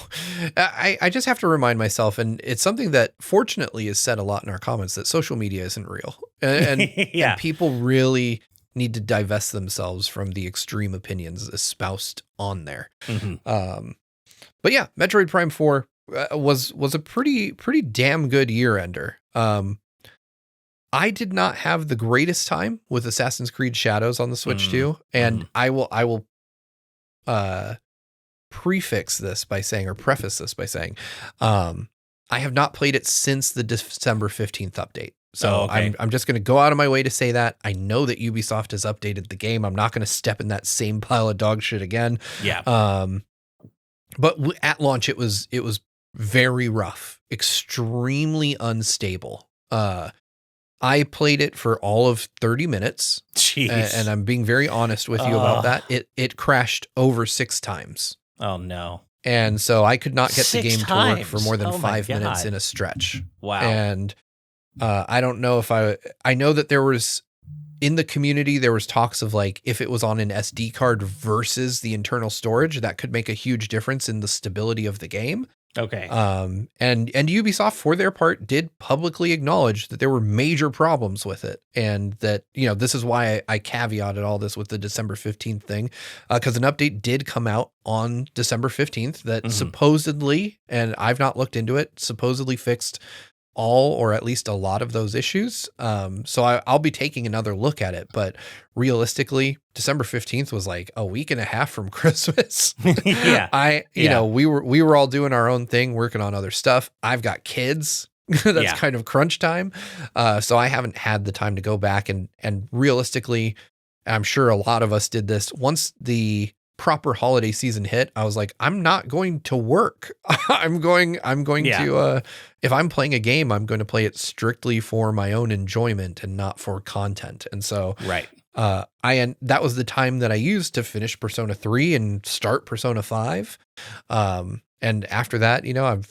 I just have to remind myself, and it's something that fortunately is said a lot in our comments, that social media isn't real. Yeah. And people really need to divest themselves from the extreme opinions espoused on there. But yeah, Metroid Prime 4 was a pretty damn good year ender. I did not have the greatest time with Assassin's Creed Shadows on the Switch 2, and I will preface this by saying, I have not played it since the December 15th update. So I'm just going to go out of my way to say that. I know that Ubisoft has updated the game. I'm not going to step in that same pile of dog shit again. Yeah. But at launch, it was very rough, extremely unstable. I played it for all of 30 minutes. Jeez. And I'm being very honest with you about that. It crashed over 6 times. Oh no. And so I could not get the game to work for more than Oh 5 minutes in a stretch. Wow. And I don't know if I know that there was, in the community, there was talks of like, if it was on an SD card versus the internal storage, that could make a huge difference in the stability of the game. Okay. And Ubisoft, for their part, did publicly acknowledge that there were major problems with it. And that, this is why I caveated all this with the December 15th thing, because an update did come out on December 15th that supposedly, and I've not looked into it, supposedly fixed all or at least a lot of those issues. So I'll be taking another look at it, but realistically, December 15th was like a week and a half from Christmas. Yeah. We were all doing our own thing, working on other stuff. I've got kids. That's kind of crunch time. So I haven't had the time to go back and realistically, I'm sure a lot of us did this. Once the proper holiday season hit, I was like, I'm not going to work. I'm going to, if I'm playing a game, I'm going to play it strictly for my own enjoyment and not for content. And so, that was the time that I used to finish Persona 3 and start Persona 5. And after that,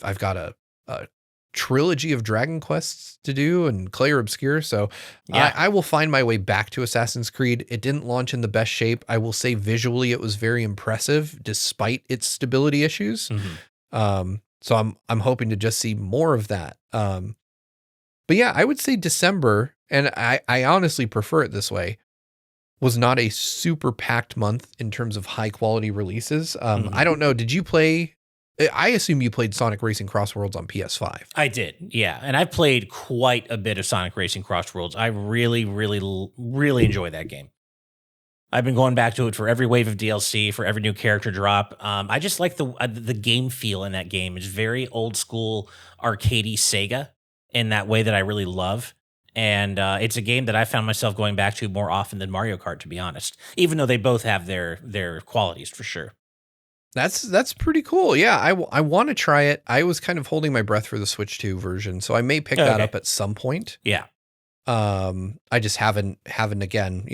I've got a trilogy of Dragon Quests to do and Clair Obscure. So I will find my way back to Assassin's Creed. It didn't launch in the best shape. I will say visually it was very impressive despite its stability issues. So I'm hoping to just see more of that. But yeah, I would say December, and I honestly prefer it this way, was not a super packed month in terms of high quality releases. I don't know. Did you play? I assume you played Sonic Racing Cross Worlds on PS5. I did, yeah. And I played quite a bit of Sonic Racing Cross Worlds. I really, really, really enjoy that game. I've been going back to it for every wave of DLC, for every new character drop. I just like the game feel in that game. It's very old school arcadey Sega in that way that I really love. And it's a game that I found myself going back to more often than Mario Kart, to be honest, even though they both have their qualities for sure. That's pretty cool. Yeah, I want to try it. I was kind of holding my breath for the Switch 2 version, so I may pick that up at some point. Yeah. I just haven't again,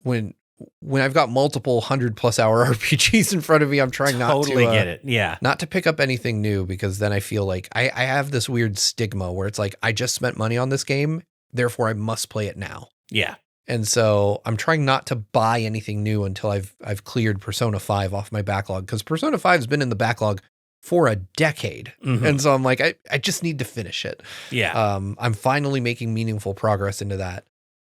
when I've got multiple 100+ hour RPGs in front of me, I'm trying not to get it. Yeah. Not to pick up anything new, because then I feel like I have this weird stigma where it's like, I just spent money on this game, therefore I must play it now. Yeah. And so I'm trying not to buy anything new until I've cleared Persona 5 off my backlog, because Persona 5 has been in the backlog for a decade. And so I'm like, I just need to finish it. Yeah. I'm finally making meaningful progress into that.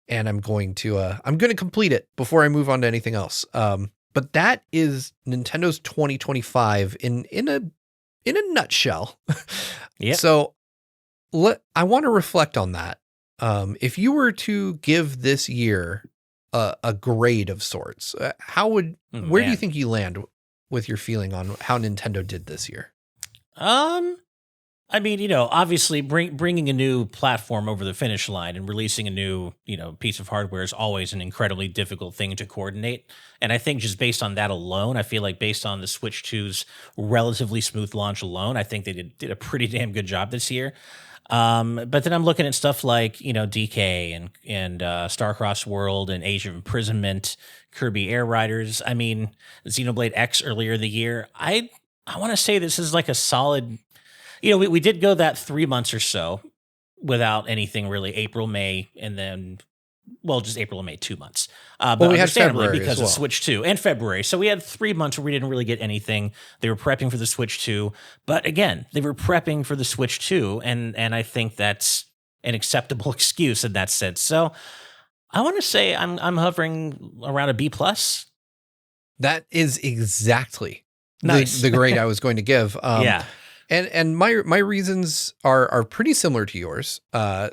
And I'm going to complete it before I move on to anything else. But that is Nintendo's 2025 in a nutshell. Yeah. So I want to reflect on that. If you were to give this year a grade of sorts, where do you think you land with your feeling on how Nintendo did this year? I mean, obviously bringing a new platform over the finish line and releasing a new, piece of hardware is always an incredibly difficult thing to coordinate. And I think just based on that alone, I feel like based on the Switch 2's relatively smooth launch alone, I think they did a pretty damn good job this year. But then I'm looking at stuff like, DK and Starcross World and Age of Imprisonment, Kirby Air Riders. I mean, Xenoblade X earlier in the year. I want to say this is like a solid, we did go that 3 months or so without anything really. April, May, and then just April and May, 2 months. But we had understandably February because as well. of Switch 2 and February. So we had 3 months where we didn't really get anything. They were prepping for the Switch 2. But again, they were prepping for the Switch 2. And I think that's an acceptable excuse in that sense. So I want to say I'm hovering around a B+. That is exactly Nice. the grade I was going to give. Yeah. And my reasons are pretty similar to yours.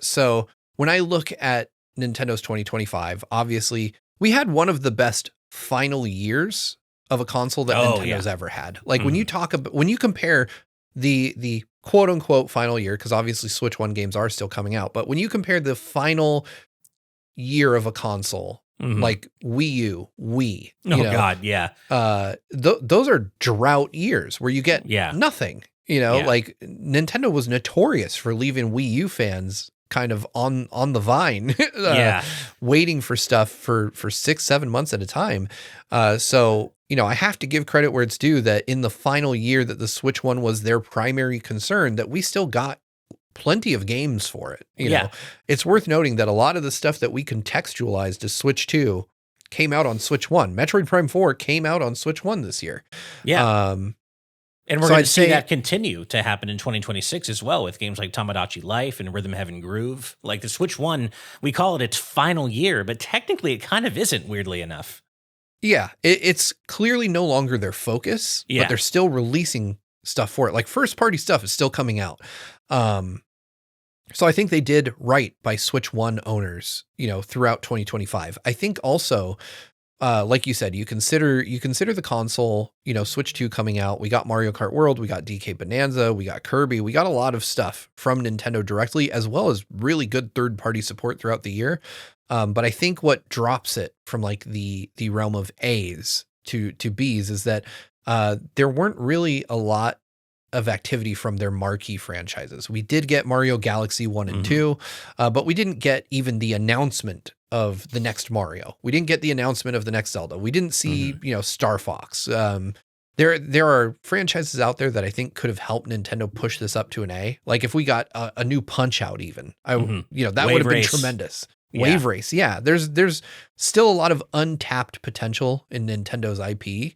So when I look at Nintendo's 2025, obviously we had one of the best final years of a console that Nintendo's ever had. Like when you when you compare the quote unquote final year, because obviously Switch 1 games are still coming out, but when you compare the final year of a console, like Wii U, Wii, God, yeah. Those are drought years where you get nothing. Like Nintendo was notorious for leaving Wii U fans kind of on the vine, waiting for stuff for 6-7 months at a time. So I have to give credit where it's due that in the final year that the Switch 1 was their primary concern, that we still got plenty of games for it. It's worth noting that a lot of the stuff that we contextualized as Switch 2 came out on Switch 1. Metroid Prime 4 came out on Switch 1 this year. Yeah. And we're going to see that continue to happen in 2026 as well with games like Tamagotchi Life and Rhythm Heaven Groove. Like the Switch 1, we call it its final year, but technically it kind of isn't, weirdly enough. Yeah, it's clearly no longer their focus, but they're still releasing stuff for it. Like first-party stuff is still coming out. So I think they did right by Switch 1 owners, throughout 2025. I think also, like you said, you consider the console, Switch 2 coming out. We got Mario Kart World, we got DK Bonanza, we got Kirby, we got a lot of stuff from Nintendo directly, as well as really good third-party support throughout the year. But I think what drops it from like the realm of A's to B's is that there weren't really a lot of activity from their marquee franchises. We did get Mario Galaxy 1 and 2, but we didn't get even the announcement of the next Mario. We didn't get the announcement of the next Zelda. We didn't see, Star Fox. There are franchises out there that I think could have helped Nintendo push this up to an A. Like if we got a new Punch-Out even, that would have been tremendous. Wave Race. Yeah. There's still a lot of untapped potential in Nintendo's IP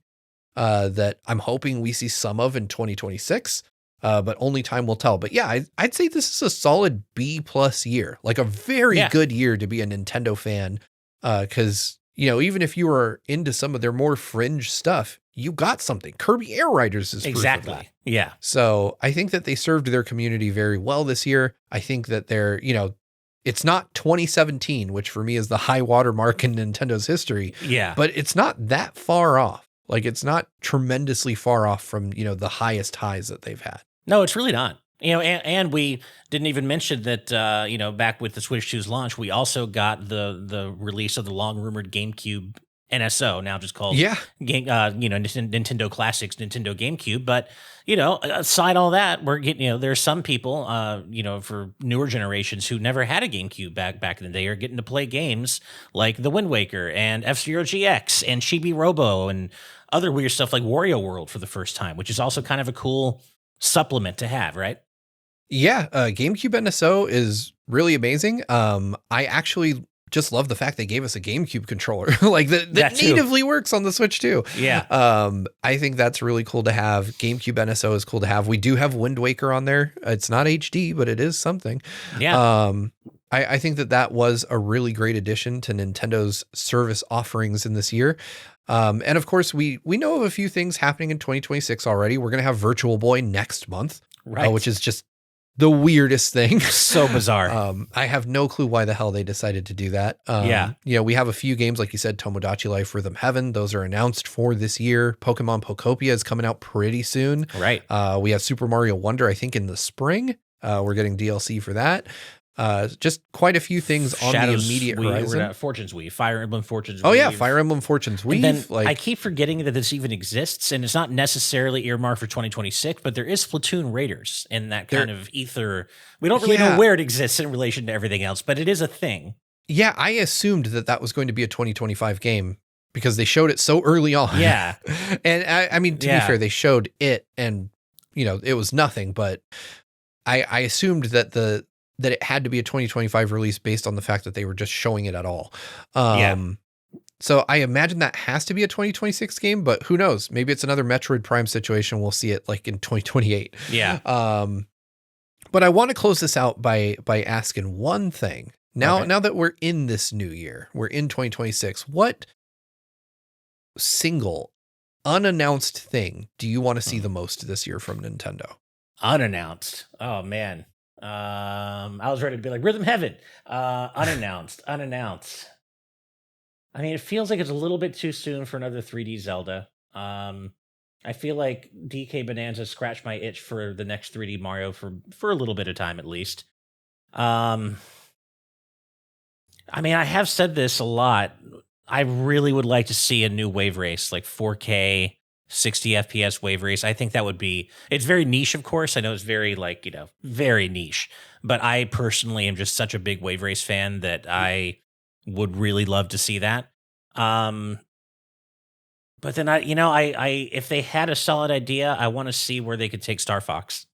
that I'm hoping we see some of in 2026, but only time will tell. But yeah, I'd say this is a solid B+ year, like a very good year to be a Nintendo fan. Because, even if you were into some of their more fringe stuff, you got something. Kirby Air Riders is exactly. Yeah. So I think that they served their community very well this year. I think that they're, it's not 2017, which for me is the high water mark in Nintendo's history. Yeah. But it's not that far off. Like it's not tremendously far off from, the highest highs that they've had. No, it's really not. And we didn't even mention that, back with the Switch 2's launch, we also got the release of the long rumored GameCube NSO, now just called Nintendo Classics, Nintendo GameCube. But, aside all that, we're getting, there's some people, for newer generations who never had a GameCube back in the day are getting to play games like The Wind Waker and F-Zero GX and Chibi Robo and other weird stuff like Wario World for the first time, which is also kind of a cool supplement to have, right? Yeah, GameCube NSO is really amazing. I actually just love the fact they gave us a GameCube controller, like that natively works on the Switch too. Yeah. I think that's really cool to have. GameCube NSO is cool to have. We do have Wind Waker on there. It's not HD, but it is something. Yeah. I think that was a really great addition to Nintendo's service offerings in this year. And of course, we know of a few things happening in 2026 already. We're going to have Virtual Boy next month, which is just the weirdest thing. So bizarre. I have no clue why the hell they decided to do that. We have a few games, like you said, Tomodachi Life, Rhythm Heaven. Those are announced for this year. Pokemon Pokopia is coming out pretty soon. Right. We have Super Mario Wonder, I think, in the spring. We're getting DLC for that. Just quite a few things on the immediate horizon. Fortune's Weave, Fire Emblem Fortune's Weave. Oh yeah, Fire Emblem Fortune's Weave. And then I keep forgetting that this even exists, and it's not necessarily earmarked for 2026, but there is Splatoon Raiders in that kind of ether. We don't really know where it exists in relation to everything else, but it is a thing. Yeah, I assumed that was going to be a 2025 game because they showed it so early on. Yeah. And I mean, to be fair, they showed it and, it was nothing, but I assumed that that it had to be a 2025 release based on the fact that they were just showing it at all. So I imagine that has to be a 2026 game, but who knows? Maybe it's another Metroid Prime situation. We'll see it like in 2028. Yeah. But I want to close this out by asking one thing. Now that we're in this new year, we're in 2026. What single unannounced thing do you want to see the most this year from Nintendo? Unannounced. Oh man. I was ready to be like Rhythm Heaven. Unannounced. I mean, it feels like it's a little bit too soon for another 3D Zelda. I feel like DK Bonanza scratched my itch for the next 3D Mario for a little bit of time at least. I mean, I have said this a lot. I really would like to see a new wave race, like 4K, 60 FPS wave race. I think that would be, it's very niche, of course. I know it's very very niche, but I personally am just such a big wave race fan that I would really love to see that. But then I if they had a solid idea, I want to see where they could take Star Fox.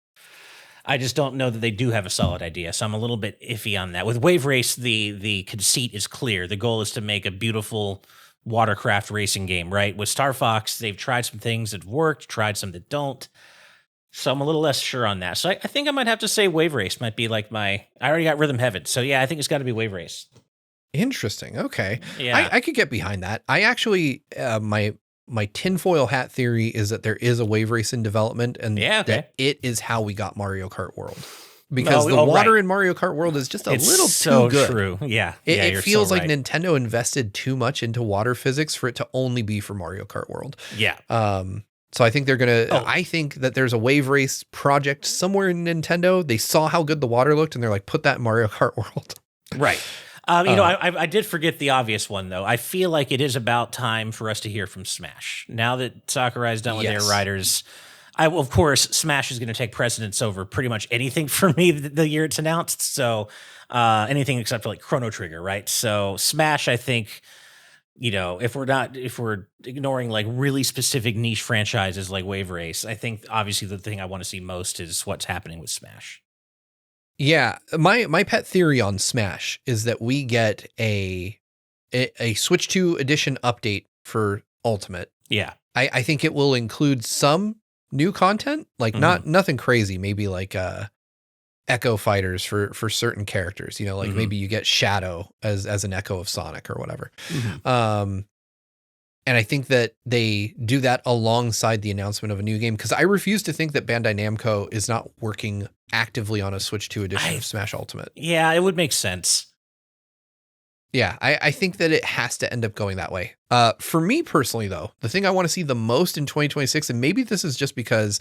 I just don't know that they do have a solid idea, so I'm a little bit iffy on that. With Wave Race, the conceit is clear. The goal is to make a beautiful watercraft racing game, right? With Star Fox, they've tried some things that worked, tried some that don't. So I'm a little less sure on that. So I think I might have to say Wave Race might be like I already got Rhythm Heaven. So yeah, I think it's got to be Wave Race. Interesting. Okay. Yeah. I could get behind that. I actually, my tinfoil hat theory is that there is a wave race in development and that it is how we got Mario Kart World. Because the water in Mario Kart World is just it's little too good. True. Yeah. It feels like Nintendo invested too much into water physics for it to only be for Mario Kart World. Yeah. So I think they're going to, I think that there's a wave race project somewhere in Nintendo. They saw how good the water looked and they're like, put that in Mario Kart World. Right. I did forget the obvious one, though. I feel like it is about time for us to hear from Smash. Now that Sakurai's done with their riders, of course, Smash is going to take precedence over pretty much anything for me the year it's announced. So anything except for like Chrono Trigger, right? So Smash, I think, if we're ignoring like really specific niche franchises like Wave Race, I think obviously the thing I want to see most is what's happening with Smash. Yeah, my pet theory on Smash is that we get a Switch 2 edition update for Ultimate. Yeah. I think it will include some new content, like nothing crazy, maybe like Echo Fighters for certain characters, maybe you get Shadow as an echo of Sonic or whatever. And I think that they do that alongside the announcement of a new game, because I refuse to think that Bandai Namco is not working actively on a Switch 2 edition of Smash Ultimate. Yeah, it would make sense. Yeah, I think that it has to end up going that way. For me personally, though, the thing I want to see the most in 2026, and maybe this is just because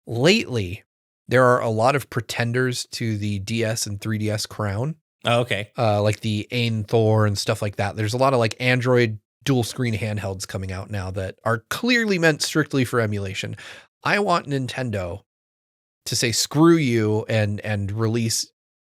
lately there are a lot of pretenders to the DS and 3DS crown. Oh, okay. Like the Ain Thor and stuff like that. There's a lot of like Android dual screen handhelds coming out now that are clearly meant strictly for emulation. I want Nintendo to say screw you and release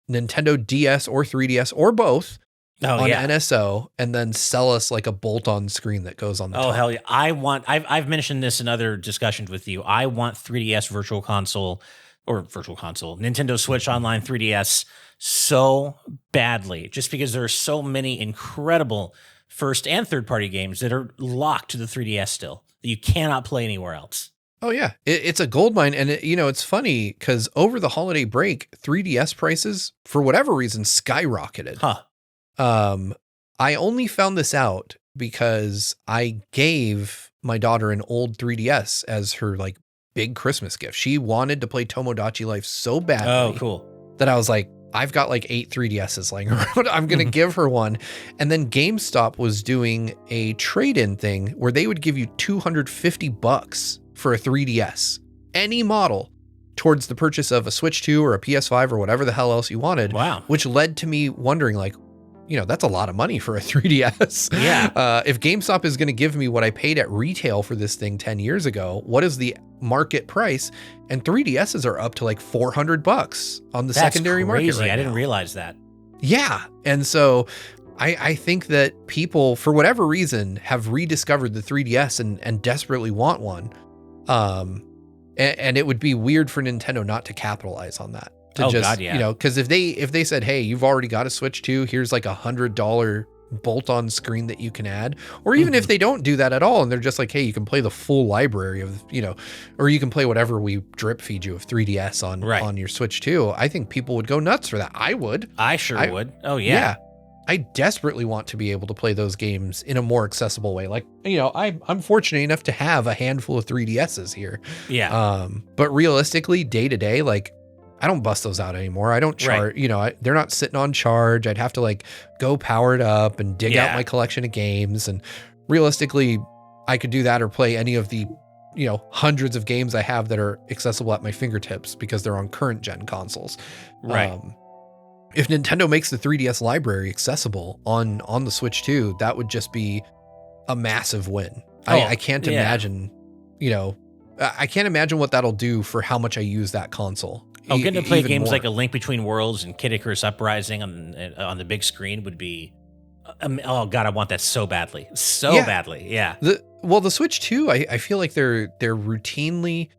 Nintendo DS or 3DS or both on NSO and then sell us like a bolt-on screen that goes on the top. Hell yeah. I've mentioned this in other discussions with you. I want 3DS Virtual Console, Nintendo Switch Online 3DS so badly, just because there are so many incredible first and third party games that are locked to the 3DS still that you cannot play anywhere else. Oh yeah. It's a goldmine. And it's funny because over the holiday break, 3DS prices for whatever reason skyrocketed. I only found this out because I gave my daughter an old 3DS as her like big Christmas gift. She wanted to play Tomodachi Life so badly. Oh, cool. That I was like, I've got like 8 3DSs laying around. I'm going to give her one. And then GameStop was doing a trade-in thing where they would give you $250 for a 3DS, any model, towards the purchase of a Switch 2 or a PS5 or whatever the hell else you wanted. Wow. Which led to me wondering like, that's a lot of money for a 3DS. Yeah. If GameStop is going to give me what I paid at retail for this thing 10 years ago, what is the market price? And 3DSs are up to like $400 on the secondary market right now. I didn't realize that. Yeah. And so I think that people, for whatever reason, have rediscovered the 3DS and desperately want one. And it would be weird for Nintendo not to capitalize on that. to Oh, just, God, yeah. because if they said, hey, you've already got a Switch 2, here's like $100 bolt-on screen that you can add, or even if they don't do that at all and they're just like, hey, you can play the full library of, or you can play whatever we drip feed you of 3DS on your Switch 2, I think people would go nuts for that. I would. I sure would. Oh, yeah. I desperately want to be able to play those games in a more accessible way. Like, I'm fortunate enough to have a handful of 3DSs here. Yeah. But realistically, day to day, like, I don't bust those out anymore. I don't charge, they're not sitting on charge. I'd have to like go power it up and dig out my collection of games. And realistically, I could do that or play any of the, hundreds of games I have that are accessible at my fingertips because they're on current gen consoles. Right. If Nintendo makes the 3DS library accessible on the Switch 2, that would just be a massive win. I can't imagine, I can't imagine what that'll do for how much I use that console. Oh, getting to play games like A Link Between Worlds and Kid Icarus Uprising on the big screen would be, oh God, I want that so badly. Badly. Yeah. The Switch 2, I feel like they're routinely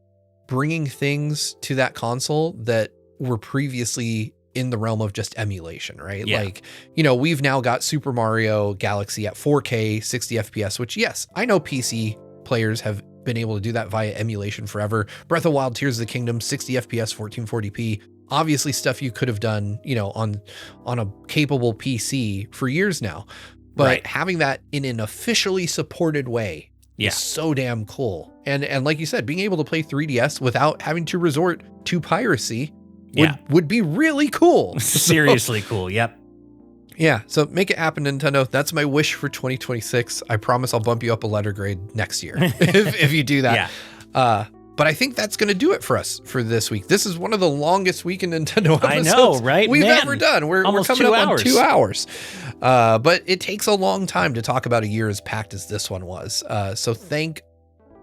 bringing things to that console that were previously in the realm of just emulation, right? Yeah. Like, we've now got Super Mario Galaxy at 4K, 60 FPS, which yes, I know PC players have been able to do that via emulation forever. Breath of the Wild, Tears of the Kingdom, 60 FPS, 1440p, obviously stuff you could have done, on a capable PC for years now. But having that in an officially supported way is so damn cool. And like you said, being able to play 3DS without having to resort to piracy would be really cool. Seriously cool. Yep. Yeah. So make it happen, Nintendo. That's my wish for 2026. I promise I'll bump you up a letter grade next year if you do that. Yeah. But I think that's going to do it for us for this week. This is one of the longest Week in Nintendo episodes I know, right? we've ever done. We're coming up on 2 hours. But it takes a long time to talk about a year as packed as this one was. So thank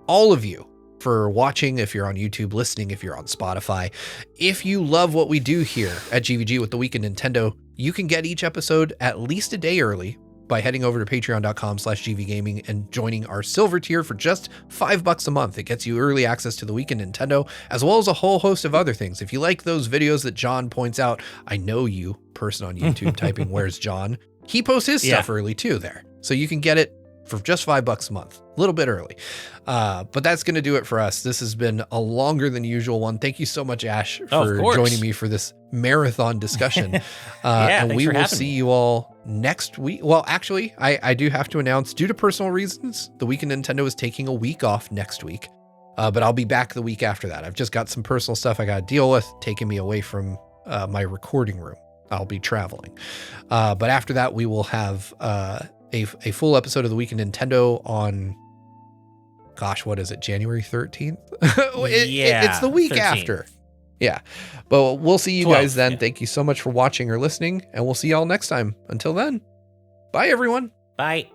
all of you for watching, if you're on YouTube, listening, if you're on Spotify. If you love what we do here at GVG with the Week in Nintendo, you can get each episode at least a day early by heading over to patreon.com/gvgaming and joining our silver tier for just $5 a month. It gets you early access to the Week in Nintendo, as well as a whole host of other things. If you like those videos that John points out, I know you, person on YouTube typing, where's John? He posts his stuff early too there. So you can get it for just $5 a month, a little bit early. But that's going to do it for us. This has been a longer than usual one. Thank you so much, Ash, for joining me for this marathon discussion. And we will see you all next week. Well, actually, I do have to announce, due to personal reasons, the Week in Nintendo is taking a week off next week. But I'll be back the week after that. I've just got some personal stuff I got to deal with, taking me away from my recording room. I'll be traveling. But after that, we will have a full episode of the Week in Nintendo on, gosh, what is it, January 13th? It's the week 13th. After. Yeah. But we'll see you 12th, guys then. Thank you so much for watching or listening, and we'll see y'all next time. Until then, bye, everyone. Bye.